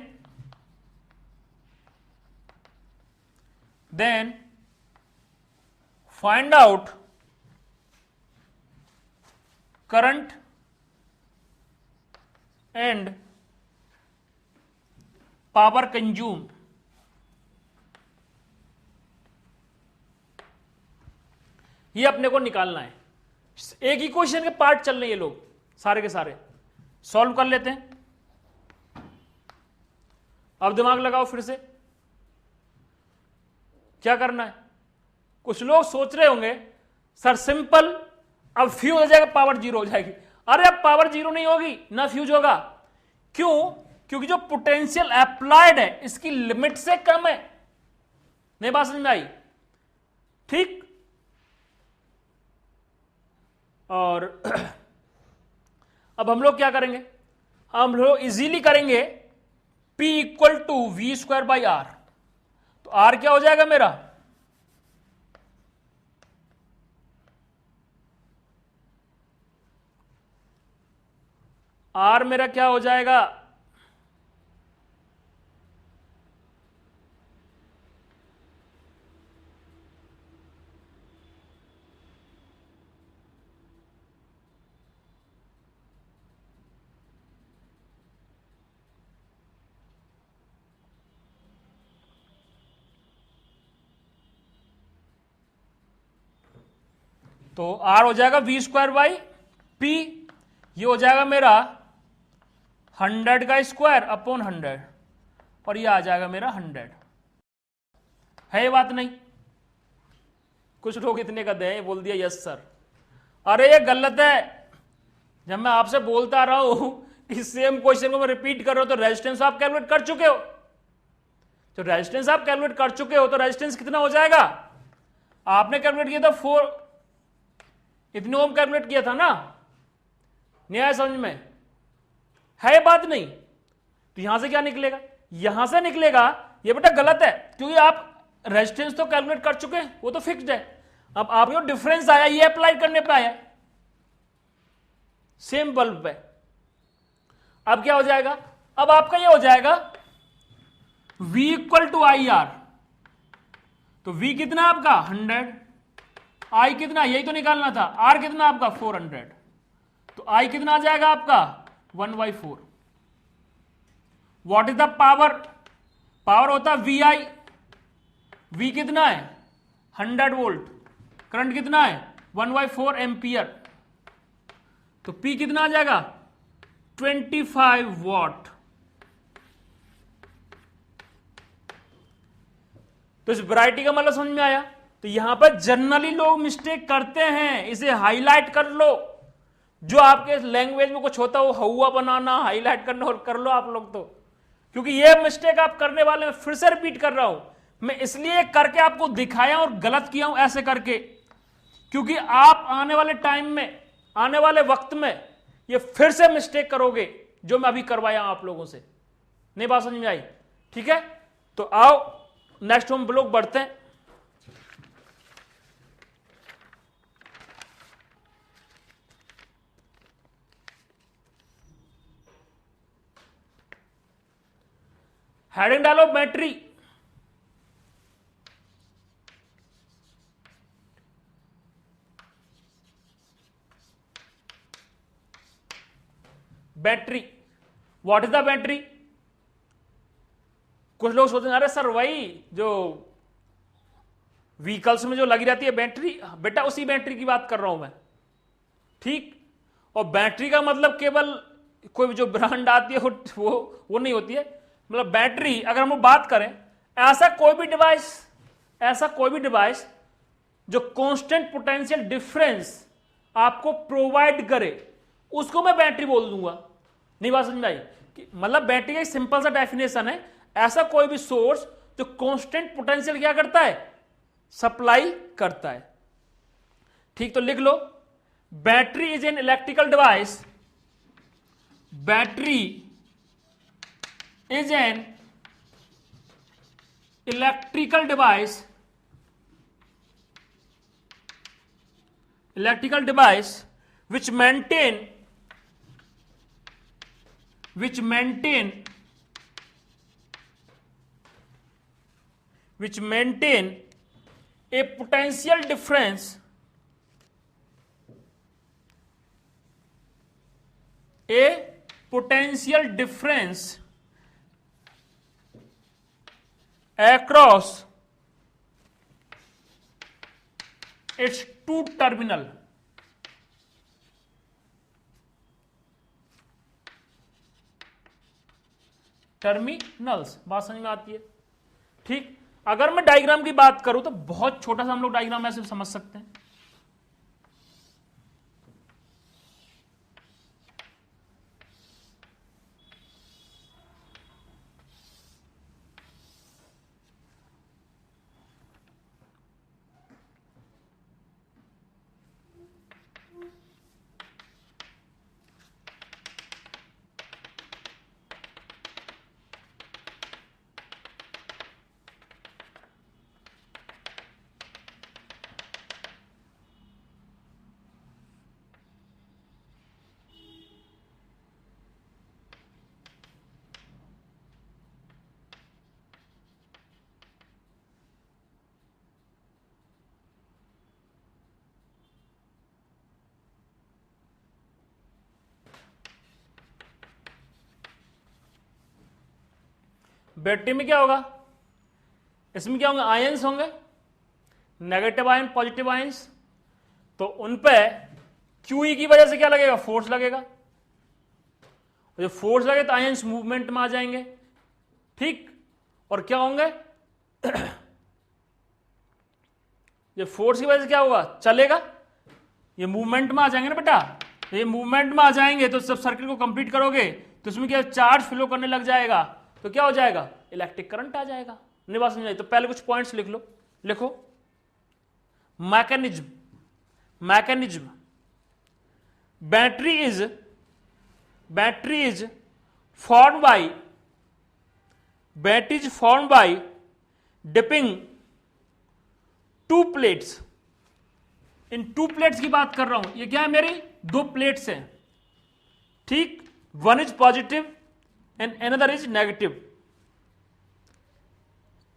find out current and power consume। ये अपने को निकालना है। एक ही क्वेश्चन के पार्ट चल रहे हैं ये लोग सारे के सारे, सॉल्व कर लेते हैं। अब दिमाग लगाओ फिर से, क्या करना है। कुछ लोग सोच रहे होंगे सर सिंपल, अब फ्यूज हो जाएगा पावर 0 हो जाएगी। अरे अब पावर 0 नहीं होगी ना फ्यूज होगा। क्यों? क्योंकि जो पोटेंशियल अप्लाइड है इसकी लिमिट से कम है। नहीं बात समझ में आई? ठीक। और अब हम लोग क्या करेंगे, हम लोग इजीली करेंगे P equal to V square by R. तो R क्या हो जाएगा मेरा, R मेरा क्या हो जाएगा, तो आर हो जाएगा वी स्क्वायर बाई पी, ये हो जाएगा मेरा 100 का स्क्वायर अपॉन 100, और ये आ जाएगा मेरा 100। है ये बात नहीं? कुछ लोग इतने का दे बोल दिया यस सर। अरे ये गलत है। जब मैं आपसे बोलता रहा हूं कि सेम क्वेश्चन को मैं रिपीट कर रहा हूं, तो रेजिस्टेंस आप कैलकुलेट कर चुके हो। तो रेजिस्टेंस आप कैलकुलेट कर चुके हो, तो रेजिस्टेंस कितना हो जाएगा? आपने कैलकुलेट किया था 4, इतने ओम कैलकुलेट किया था ना, नहीं आया समझ में? है बात नहीं? तो यहां से क्या निकलेगा? यहां से निकलेगा ये बेटा गलत है, क्योंकि आप रेजिस्टेंस तो कैलकुलेट कर चुके हैं, वो तो फिक्स्ड है। अब आपको डिफरेंस आया, ये अप्लाई करने पे आया सेम बल्ब पे। अब क्या हो जाएगा? अब आपका ये हो जाएगा V equal to I R. तो V कितना आपका 100, I कितना, यही तो निकालना था। R कितना आपका 400, तो I कितना आ जाएगा आपका 1/4। What is the power? Power होता है VI। V कितना है 100 वोल्ट, करंट कितना है 1/4 एम्पियर, तो P कितना आ जाएगा 25 वॉट। तो इस वैरायटी का मतलब समझ में आया? तो यहां पर जनरली लोग मिस्टेक करते हैं, इसे हाईलाइट कर लो। जो आपके लैंग्वेज में कुछ होता है वो हवा बनाना, हाईलाइट करना, और कर लो आप लोग तो, क्योंकि ये मिस्टेक आप करने वाले हैं। फिर से रिपीट कर रहा हूं मैं, इसलिए करके आपको दिखाया और गलत किया हूं ऐसे करके, क्योंकि आप आने वाले टाइम में, आने वाले वक्त में ये फिर से मिस्टेक करोगे जो मैं अभी करवाया आप लोगों से। नहीं बात समझ में आई? ठीक है, तो आओ नेक्स्ट हम लोग बढ़ते हैं। हेडिंग डालो battery. Battery, what is the battery? कुछ लोग सोचते हैं अरे सर वही जो व्हीकल्स में जो लगी रहती है बैटरी। बेटा उसी बैटरी की बात कर रहा हूं मैं, ठीक? और बैटरी का मतलब केवल कोई जो ब्रांड आती है वो नहीं होती है। मतलब बैटरी, अगर हम बात करें, ऐसा कोई भी डिवाइस जो कांस्टेंट पोटेंशियल डिफरेंस आपको प्रोवाइड करे, उसको मैं बैटरी बोल दूंगा। नहीं बात समझ में आई? मतलब बैटरी का एक सिंपल सा डेफिनेशन है, ऐसा कोई भी सोर्स जो कांस्टेंट पोटेंशियल क्या करता है, सप्लाई करता है। ठीक, तो लिख लो, battery is an electrical device. Battery is an electrical device, which maintain a potential difference across its two terminals। बात समझ में आती है? ठीक, अगर मैं डायग्राम की बात करूं तो बहुत छोटा सा हम लोग डायग्राम ऐसे समझ सकते हैं। बैटरी में क्या होगा? इसमें क्या होंगे? आयंस होंगे, नेगेटिव आयन, पॉजिटिव आयंस। तो उन पे QE की वजह से क्या लगेगा, फोर्स लगेगा। जब फोर्स लगे तो आयंस मूवमेंट में आ जाएंगे, ठीक, और क्या होंगे ये फोर्स की वजह से क्या होगा, चलेगा, ये मूवमेंट में आ जाएंगे ना बेटा। ये मूवमेंट में आ जाएंगे तो जब सर्किट को कंप्लीट करोगे तो इसमें क्या चार्ज फ्लो करने लग जाएगा, तो क्या हो जाएगा, इलेक्ट्रिक करंट आ जाएगा। नहीं बात समझ आई? तो पहले कुछ पॉइंट्स लिख लो, लिखो। Mechanism, mechanism, battery is formed by dipping two plates। In to plates की बात कर रहा हूं, ये क्या है, मेरी दो प्लेट्स हैं, ठीक, one is positive and another is negative,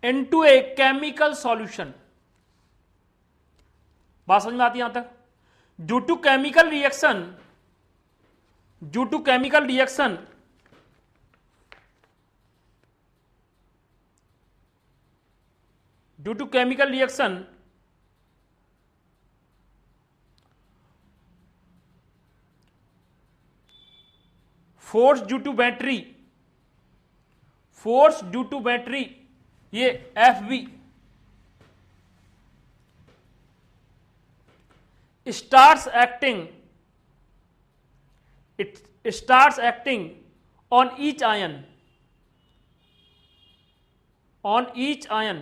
into a chemical solution. बात समझ में आती है यहां तक? Due to chemical reaction, due to chemical reaction due to chemical reaction force due to battery, force due to battery, ये FB starts acting, it starts acting on each ion, on each ion.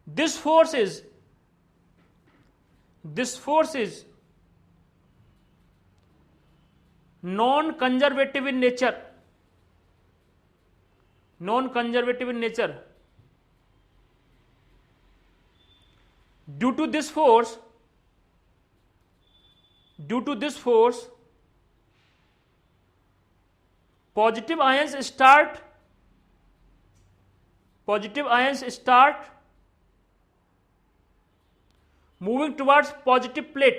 This force is non-conservative in nature, non-conservative in nature. Due to this force, positive ions start moving towards positive plate.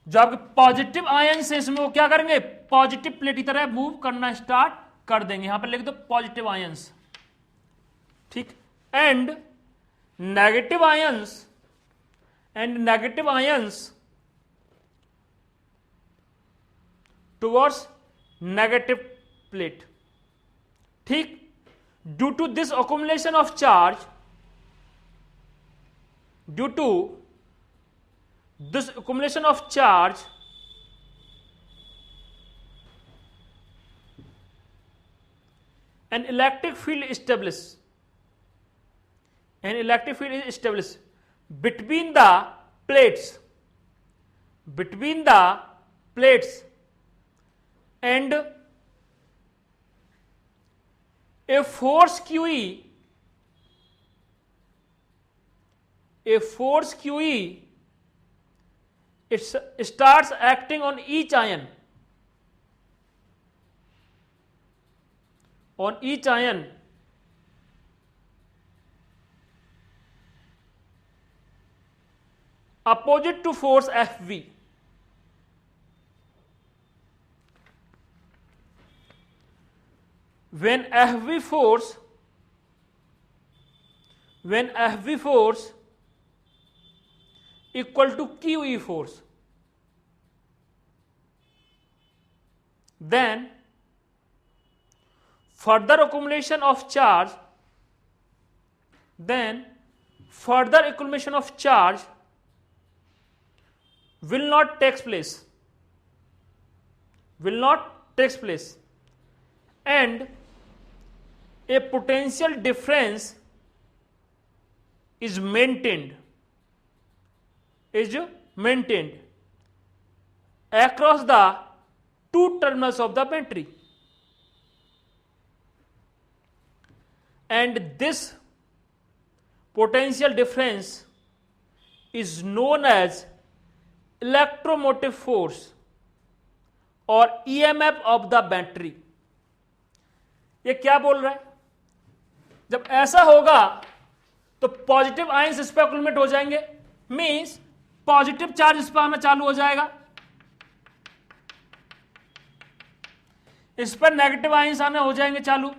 जब positive ion से इसमें वो क्या करेंगे, positive plate की तरह move करना start कर देंगे। यहां पर लिख दो पॉजिटिव आयंस, ठीक, and negative ions towards negative plate, ठीक। Due to this accumulation of charge, due to this accumulation of charge, an electric field is established, between the plates, and a force QE, it starts acting on each ion, opposite to force FV. When FV force equal to QE force, then further accumulation of charge will not take place, and a potential difference is maintained across the two terminals of the battery, and this potential difference is known as electromotive force or EMF of the battery. ये क्या बोल रहा है, जब ऐसा होगा तो positive ions इस पर अक्यूमुलेट हो जाएंगे, मींस पॉजिटिव चार्ज इस पर आना चालू हो जाएगा, इस पर नेगेटिव आयंस आने हो जाएंगे चालू,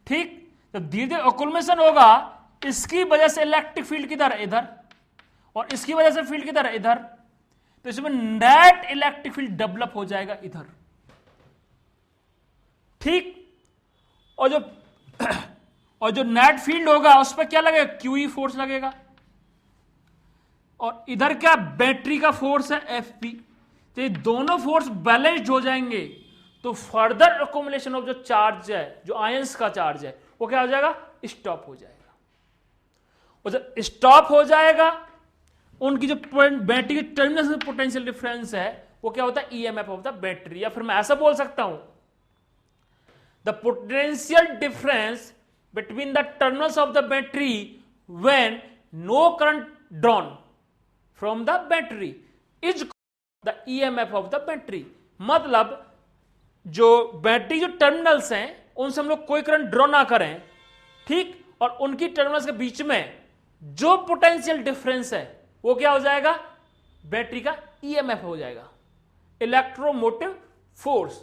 ठीक। जब धीरे धीरे अक्यूमुलेशन होगा इसकी वजह से इलेक्ट्रिक फील्ड किधर है, इधर, और इसकी वजह से फील्ड किधर है, इधर, तो इसमें नेट इलेक्ट्रिक फील्ड डेवलप हो जाएगा इधर, ठीक। और जो नेट फील्ड होगा उस पर क्या लगेगा, क्यूई फोर्स लगेगा, और इधर क्या बैटरी का फोर्स है एफपी। तो ये दोनों फोर्स बैलेंस्ड हो जाएंगे तो फर्दर अकोमुलेशन ऑफ जो चार्ज है, जो आयंस का चार्ज है, वो क्या हो जाएगा, स्टॉप हो जाएगा। और जब स्टॉप हो जाएगा, उनकी जो बैटरी के टर्मिनल में पोटेंशियल डिफरेंस है वो क्या होता है, ईएमएफ ऑफ द बैटरी। या फिर मैं ऐसा बोल सकता हूं, the potential difference between the terminals of the battery when no current drawn from the battery is the EMF of the battery. मतलब जो बैटरी जो टर्मिनल्स हैं उनसे हम लोग कोई करंट ड्रॉ ना करें, ठीक, और उनकी टर्मिनल्स के बीच में जो पोटेंशियल डिफरेंस है वो क्या हो जाएगा, बैटरी का ईएमएफ हो जाएगा, इलेक्ट्रोमोटिव फोर्स।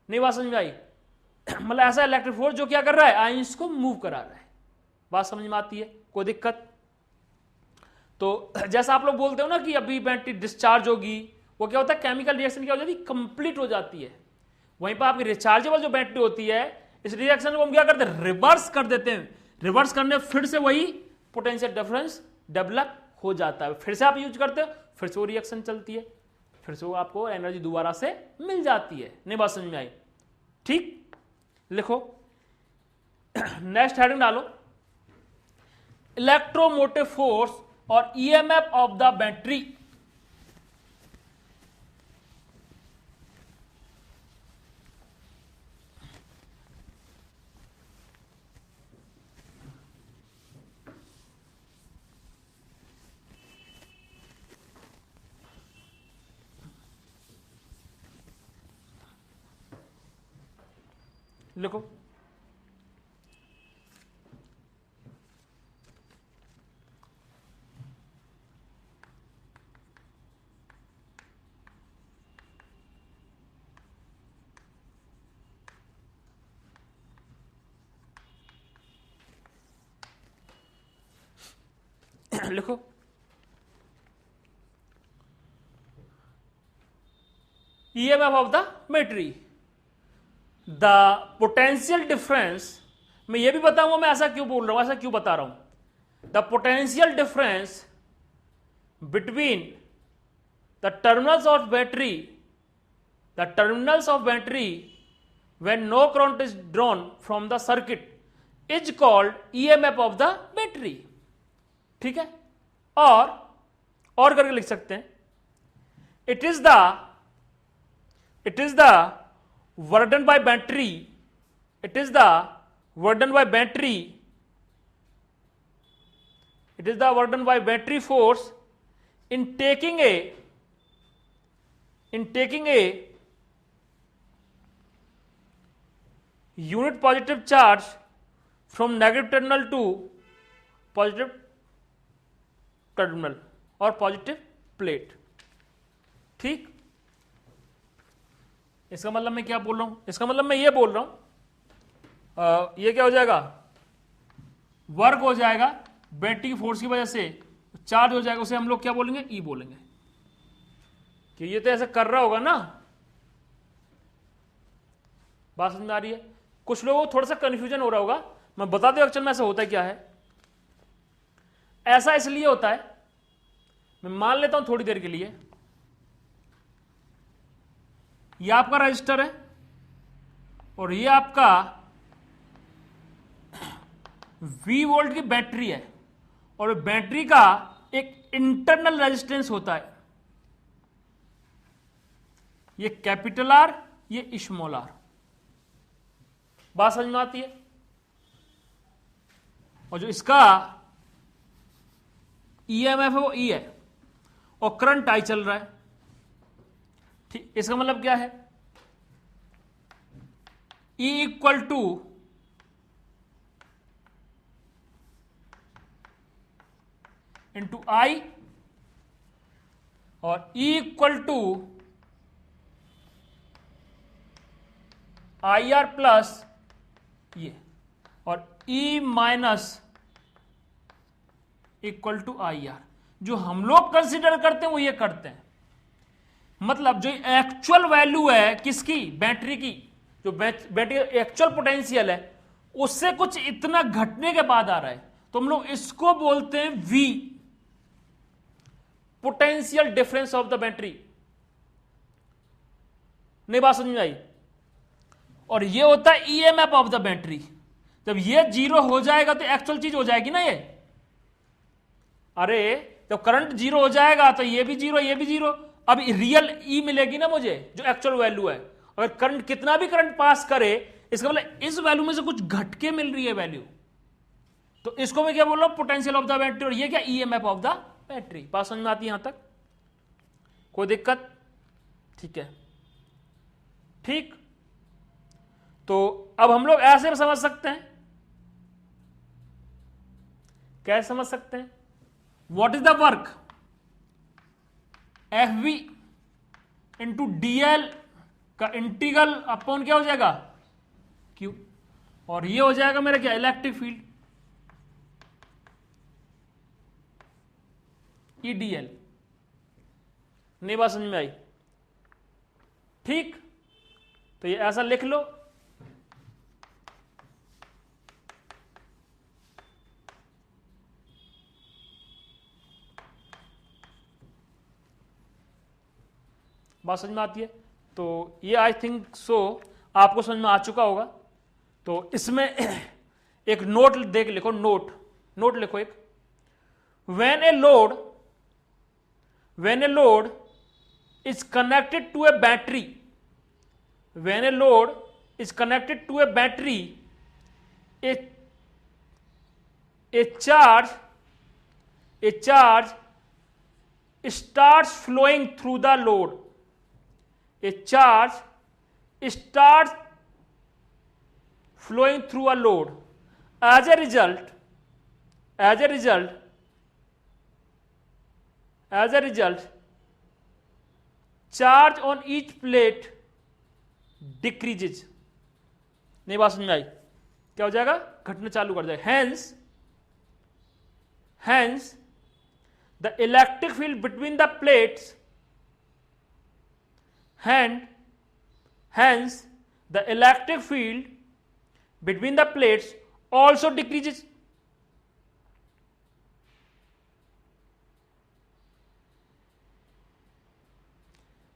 नहीं बात समझ में आई? मतलब ऐसा इलेक्ट्रिक फोर्स जो क्या कर रहा है, आयंस को मूव करा रहा है। बात समझ में आती है? कोई दिक्कत? तो जैसा आप लोग बोलते हो ना कि अभी बैटरी डिस्चार्ज होगी, वो क्या होता है, केमिकल रिएक्शन क्या हो जाती है, कंप्लीट हो जाती है। वहीं पर आपकी रिचार्जेबल जो बैटरी होती है, इस रिएक्शन को हम क्या करते हैं, रिवर्स कर देते हैं। रिवर्स करने फिर से वही पोटेंशियल डिफरेंस डेवलप हो जाता है, फिर से आप यूज करते हो, फिर से वो रिएक्शन चलती है, फिर से वो आपको एनर्जी दोबारा से मिल जाती है। नहीं बात समझ में आई? ठीक, लिखो नेक्स्ट हेडिंग डालो, इलेक्ट्रोमोटिव फोर्स और ईएमएफ ऑफ द बैटरी। लिखो लिखो EMF of the battery, the potential difference. मैं ये भी बताऊंगा मैं ऐसा क्यों बोल रहा हूं, ऐसा क्यों बता रहा हूं। The potential difference between the terminals of battery, the terminals of battery when no current is drawn from the circuit is called EMF of the battery। ठीक है, और करके लिख सकते हैं, it is the burden by battery, it is the burden by battery, it is the burden by battery force in taking a unit positive charge from negative terminal to positive terminal और positive plate। ठीक, इसका मतलब मैं क्या बोल रहा हूं, इसका मतलब मैं ये बोल रहा हूं, ये क्या हो जाएगा, वर्क हो जाएगा बैटरी की फोर्स की वजह से, चार्ज हो जाएगा, उसे हम लोग क्या बोलेंगे, ई बोलेंगे। कि ये तो ऐसा कर रहा होगा ना। बात समझ में आ रही है? कुछ लोगों को थोड़ा सा कंफ्यूजन हो रहा होगा, मैं बता दूं एक्चुअल में ऐसा होता है क्या है। ऐसा इसलिए होता है, मैं मान लेता हूं थोड़ी देर के लिए, ये आपका रजिस्टर है और ये आपका V वोल्ट की बैटरी है, और बैटरी का एक इंटरनल रेजिस्टेंस होता है, ये कैपिटल आर, ये स्मॉल आर। बात समझ में आती है? और जो इसका ईएमएफ है वो ई है, और करंट आई चल रहा है। ठीक, इसका मतलब क्या है, E equal to into I, और E equal to I R plus ये, और E minus equal to I R. जो हम लोग कंसिडर करते हैं वो ये करते हैं, मतलब जो एक्चुअल वैल्यू है किसकी, बैटरी की, जो बैटरी एक्चुअल पोटेंशियल है उससे कुछ इतना घटने के बाद आ रहा है, तो हम लोग इसको बोलते हैं V, potential difference of the battery. नहीं बात समझ में आई? और ये होता है ईएमएफ ऑफ द बैटरी। जब ये जीरो हो जाएगा तो एक्चुअल चीज हो जाएगी ना ये। अरे जब करंट जीरो हो जाएगा तो ये भी जीरो, ये भी जीरो, अब रियल ई मिलेगी ना मुझे, जो एक्चुअल वैल्यू है। अगर करंट कितना भी करंट पास करे, इसका मतलब इस वैल्यू में से कुछ घट के मिल रही है वैल्यू, तो इसको मैं क्या बोल रहा हूं, पोटेंशियल ऑफ द बैटरी। और ये क्या, ईएमएफ ऑफ द बैटरी। बात समझ में आती है यहां तक? कोई दिक्कत? ठीक है, ठीक। तो अब हम लोग ऐसे समझ सकते हैं, कैसे समझ सकते हैं, what is the work, F V into DL का इंटीग्रल अपॉन क्या हो जाएगा, क्यू, और ये हो जाएगा मेरा क्या, इलेक्ट्रिक फील्ड, ईडीएल। नहीं बात समझ में आई? ठीक, तो ये ऐसा लिख लो, बात समझ में आती है? तो ये आई थिंक सो आपको समझ में आ चुका होगा। तो इसमें एक नोट देख लिखो, नोट लिखो एक, when a load is connected to a battery, when a load is connected to a battery, a charge starts flowing through the load. A charge starts flowing through a load. As a result, charge on each plate decreases. नहीं बात समझ में आई? क्या हो जाएगा, घटना चालू कर जाएगा। Hence the electric field between the plates, hence the electric field between the plates also decreases.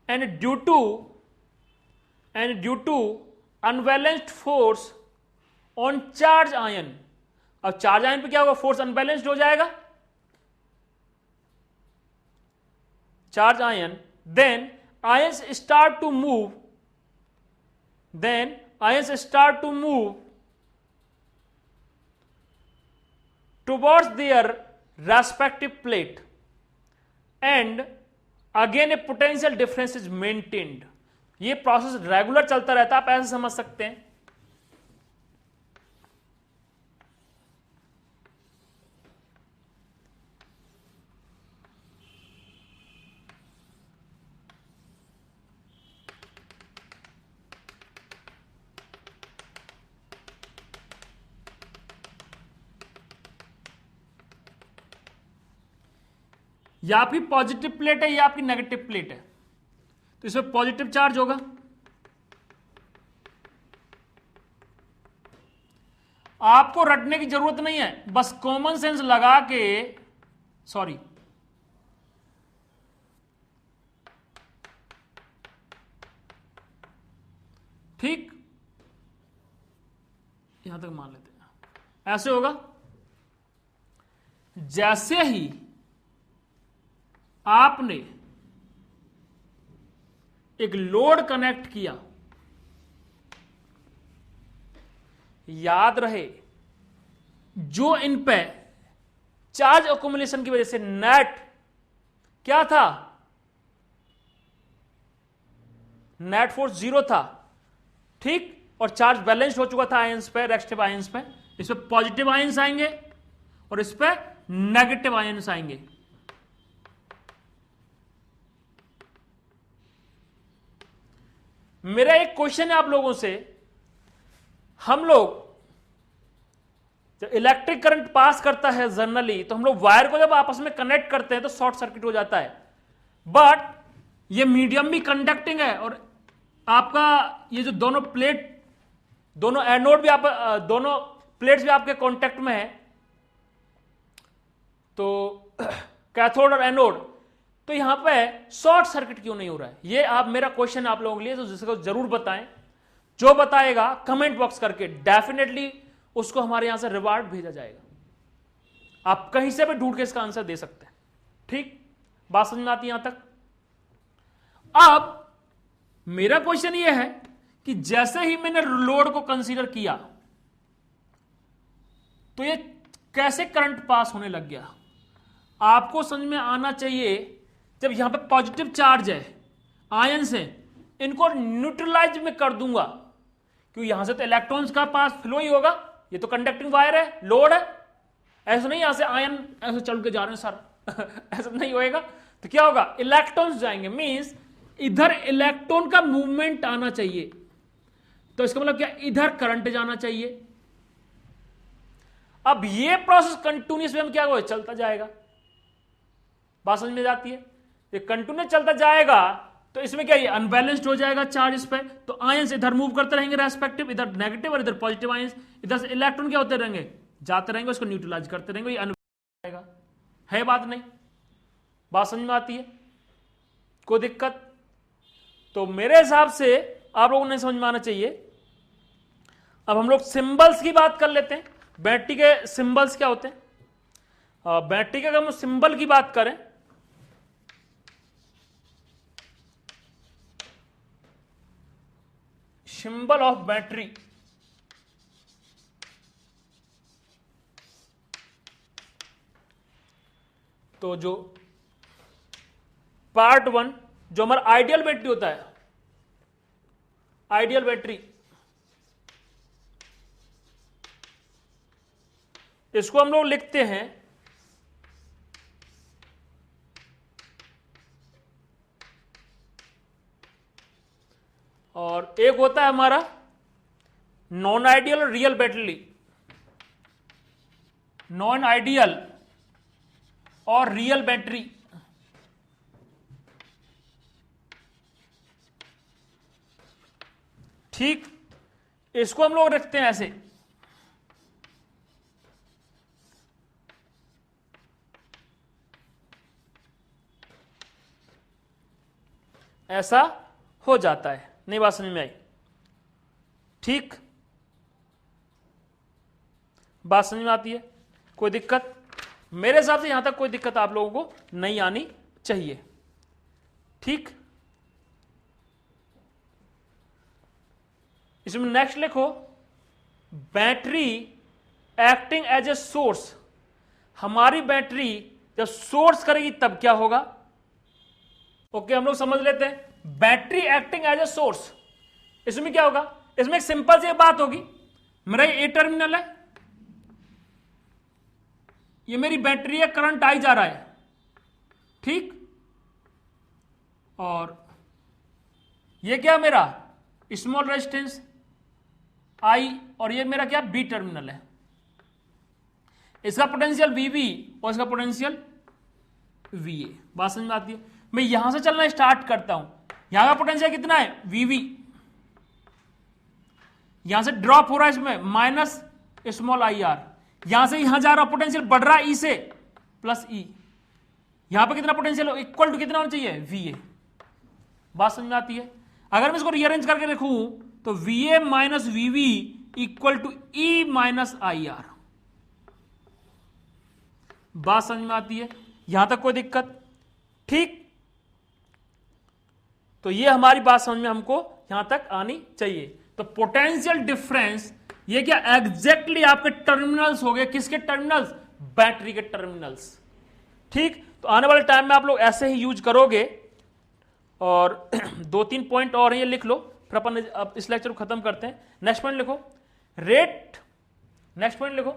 And due to unbalanced force on charge ion, अब चार्ज आयन पे क्या होगा, फोर्स अनबैलेंस्ड हो जाएगा, charge ion, then ions start to move towards their respective plate, and again a potential difference is maintained. ये process regular चलता रहता है, आप ऐसे समझ सकते हैं। या आपकी पॉजिटिव प्लेट है या आपकी नेगेटिव प्लेट है, तो इसमें पॉजिटिव चार्ज होगा, आपको रटने की जरूरत नहीं है, बस कॉमन सेंस लगा के, सॉरी ठीक, यहां तक मान लेते हैं। ऐसे होगा, जैसे ही आपने एक लोड कनेक्ट किया, याद रहे जो इन पे चार्ज अकोमुलेशन की वजह से नेट क्या था, नेट फोर्स 0 था, ठीक, और चार्ज बैलेंस्ड हो चुका था आयंस पे, रेस्टिव आयंस पे। इस पे पॉजिटिव आयंस आएंगे और इस पे नेगेटिव आयंस आएंगे। मेरा एक क्वेश्चन है आप लोगों से, हम लोग जब इलेक्ट्रिक करंट पास करता है जनरली, तो हम लोग वायर को जब आपस में कनेक्ट करते हैं तो शॉर्ट सर्किट हो जाता है, बट ये मीडियम भी कंडक्टिंग है और आपका ये जो दोनों प्लेट, दोनों एनोड भी आप, दोनों प्लेट्स भी आपके कांटेक्ट में है, तो कैथोड और एनोड, तो यहां पे शॉर्ट सर्किट क्यों नहीं हो रहा है? ये आप, मेरा क्वेश्चन आप लोगों के लिए, तो जिसको जरूर बताएं, जो बताएगा कमेंट बॉक्स करके डेफिनेटली उसको हमारे यहां से रिवार्ड भेजा जाएगा। आप कहीं से भी ढूंढ के इसका आंसर दे सकते हैं। ठीक, बात समझ में आती है यहां तक? अब मेरा क्वेश्चन यह है कि जैसे ही मैंने लोड को कंसीडर किया तो ये कैसे करंट पास होने लग गया? आपको समझ में आना चाहिए, जब यहां पे पॉजिटिव चार्ज है, आयन से इनको न्यूट्रलाइज में कर दूंगा, क्योंकि यहां से तो इलेक्ट्रॉन्स का पास फ्लो ही होगा, ये तो कंडक्टिंग वायर है, लोड है, ऐसा नहीं यहां से आयन ऐसे चल के जा रहे हैं सर ऐसा नहीं होएगा। तो क्या होगा? इलेक्ट्रॉन्स जाएंगे, मींस इधर इलेक्ट्रॉन का मूवमेंट आना चाहिए, तो इसका मतलब क्या? इधर करंट जाना चाहिए। अब ये प्रोसेस कंटिन्यूस में क्या होगा? चलता जाएगा। बात समझ में जाती है? ये कंटिन्यूस चलता जाएगा तो इसमें क्या, ये अनबैलेंस्ड हो जाएगा चार्ज इस पे, तो आयंस इधर मूव करते रहेंगे रेस्पेक्टिव, इधर नेगेटिव और इधर पॉजिटिव आयंस, इधर से इलेक्ट्रॉन क्या होते रहेंगे? जाते रहेंगे, उसको न्यूट्रलाइज करते रहेंगे, ये अनबैलेंस्ड जाएगा। है बात नहीं? बात समझ में आती है? कोई दिक्कत? तो मेरे हिसाब से आप लोगों ने समझ में आना चाहिए। अब हम लोग सिंबल्स की बात कर लेते हैं। बैटरी के सिंबल्स क्या होते हैं? बैटरी के अगर हम सिंबल की बात करें, सिंबल ऑफ बैटरी, तो जो पार्ट 1 जो हमारा आइडियल बैटरी होता है, आइडियल बैटरी, इसको हम लोग लिखते हैं और एक होता है हमारा नॉन आइडियल और रियल बैटरी, नॉन आइडियल और रियल बैटरी। ठीक, इसको हम लोग रखते हैं ऐसे, ऐसा हो जाता है। नहीं बात समझ में आई? ठीक, बात समझ में आती है? कोई दिक्कत? मेरे हिसाब से यहां तक कोई दिक्कत आप लोगों को नहीं आनी चाहिए। ठीक, इसमें नेक्स्ट लिखो, battery acting as a source. हमारी बैटरी जब सोर्स करेगी तब क्या होगा? ओके, हम लोग समझ लेते हैं। Battery acting as a source, इसमें क्या होगा? इसमें एक सिंपल सी बात होगी, मेरा ये टर्मिनल है, ये मेरी बैटरी है, करंट आई जा रहा है, ठीक, और ये क्या मेरा स्मॉल रेजिस्टेंस आई, और ये मेरा क्या बी टर्मिनल है। इसका पोटेंशियल वीवी और इसका पोटेंशियल वीए। बात समझ में आती है? मैं यहां से चलना स्टार्ट करता हूं, यहां का पोटेंशियल कितना है? वीवी। यहां से ड्रॉप हो रहा है इसमें माइनस स्मॉल आई आर, यहां से यहां जा रहा पोटेंशियल बढ़ रहा है ई से प्लस ई। यहां पे कितना पोटेंशियल इक्वल टू कितना होना चाहिए? वीए। बात समझ में आती है? अगर मैं इसको रीअरेंज करके लिखूं तो VA minus VV equal to E minus I R. बात समझ में आती है? यहां तक कोई दिक्कत? ठीक, तो ये हमारी बात समझ में हमको यहां तक आनी चाहिए। तो पोटेंशियल डिफरेंस ये क्या एग्जैक्टली आपके टर्मिनल्स हो गए। किसके टर्मिनल्स? बैटरी के टर्मिनल्स। ठीक, तो आने वाले टाइम में आप लोग ऐसे ही यूज करोगे। और 2-3 पॉइंट और ये लिख लो, फिर अपन अब इस लेक्चर को खत्म करते हैं। नेक्स्ट पॉइंट लिखो, रेट, नेक्स्ट पॉइंट लिखो,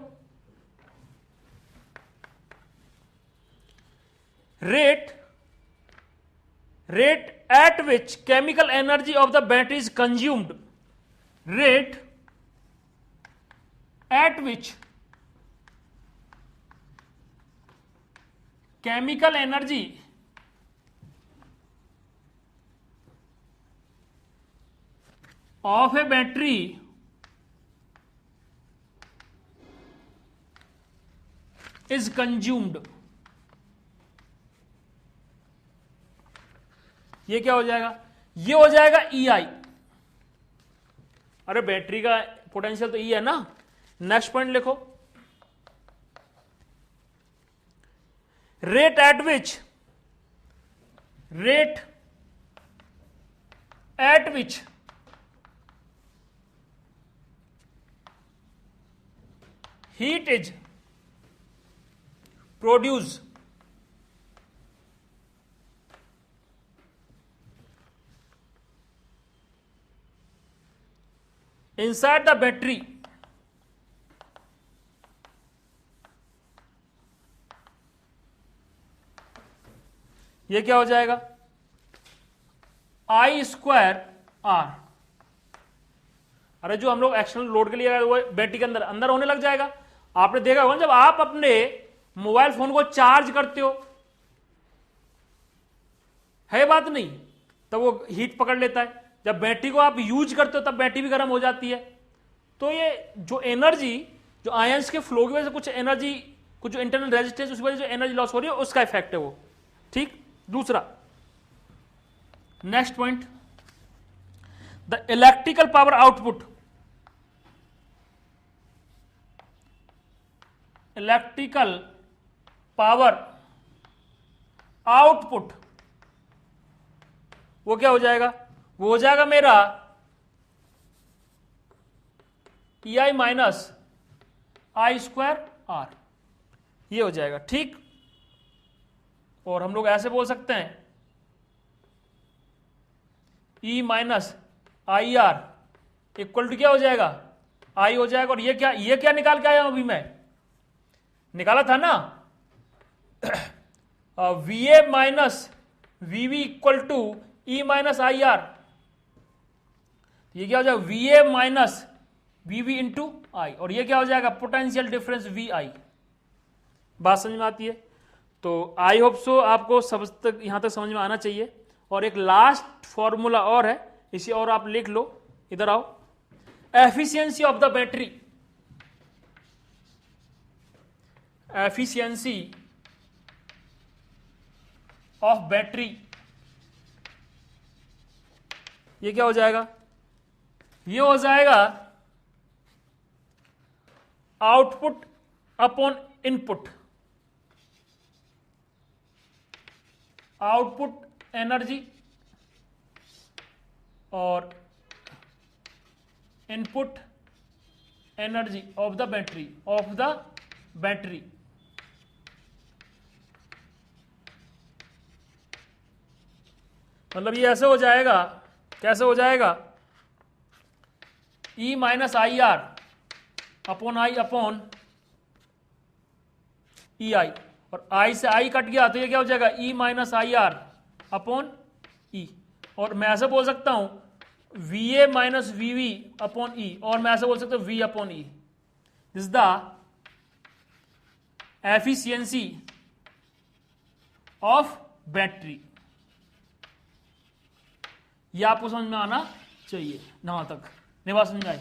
rate at which chemical energy of the battery is consumed, rate at which chemical energy of A battery is consumed. ये क्या हो जाएगा? ये हो जाएगा EI। अरे बैटरी का पोटेंशियल तो E है ना। नेक्स्ट पॉइंट लिखो, rate at which heat is produced inside the battery ये क्या हो जाएगा? I² R। अरे जो हम लोग एक्सटर्नल लोड के लिए वो बैटरी के अंदर होने लग जाएगा। आपने देखा होगा जब आप अपने मोबाइल फोन को चार्ज करते हो, है बात नहीं, तब वो हीट पकड़ लेता है। जब बैटरी को आप यूज करते हो तब बैटरी भी गर्म हो जाती है। तो ये जो एनर्जी, जो आयंस के फ्लो की वजह से कुछ एनर्जी, कुछ जो इंटरनल रेजिस्टेंस, उस वजह से जो एनर्जी लॉस हो रही है, उसका इफेक्ट है वो। ठीक। दूसरा, next point, the electrical power output, electrical power output, वो क्या हो जाएगा? वो हो जाएगा मेरा EI माइनस I² R। ये हो जाएगा। ठीक। और हम लोग ऐसे बोल सकते हैं E minus IR equal to क्या हो जाएगा? I हो जाएगा। और ये क्या निकाल के आया हूं अभी मैं? निकाला था ना VA minus VV equal to E minus IR। ये क्या हो जाएगा? VA minus VV into I। और ये क्या हो जाएगा? Potential difference VI। बात समझ में आती है? तो आई होप सो आपको सब तक यहां तक समझ में आना चाहिए। और एक लास्ट फॉर्मूला और है, इसे और आप लिख लो। इधर आओ, efficiency of the battery, efficiency of battery, ये क्या हो जाएगा? ये हो जाएगा output upon input, output energy और input energy of the battery, मतलब ये ऐसे हो जाएगा। कैसे हो जाएगा? E minus IR upon I upon EI। और I से I कट गया तो ये क्या हो जाएगा? E minus IR upon E। और मैं ऐसे बोल सकता हूं VA minus VV upon E। और मैं ऐसे बोल सकता हूं V upon E। This is the efficiency of battery. ये आपको समझ में आना चाहिए। वहां तक नहीं बात समझ आई?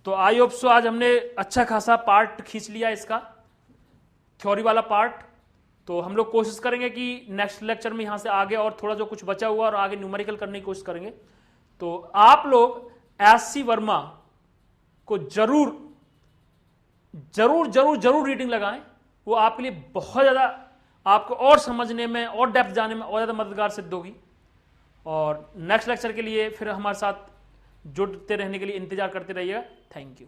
तो आई होप सो आज हमने अच्छा खासा पार्ट खींच लिया इसका, थ्योरी वाला पार्ट। तो हम लोग कोशिश करेंगे कि नेक्स्ट लेक्चर में यहां से आगे और थोड़ा जो कुछ बचा हुआ और आगे न्यूमेरिकल करने की कोशिश करेंगे। तो आप लोग SC वर्मा को जरूर जरूर जरूर जरूर रीडिंग लगाएं। वो आपके लिए बहुत ज्यादा, आपको और समझने में और डेप्थ जाने में और ज्यादा मददगार सिद्ध होगी। और नेक्स्ट लेक्चर के लिए फिर हमारे साथ जुड़ते रहने के लिए इंतजार करते रहिएगा। Thank you.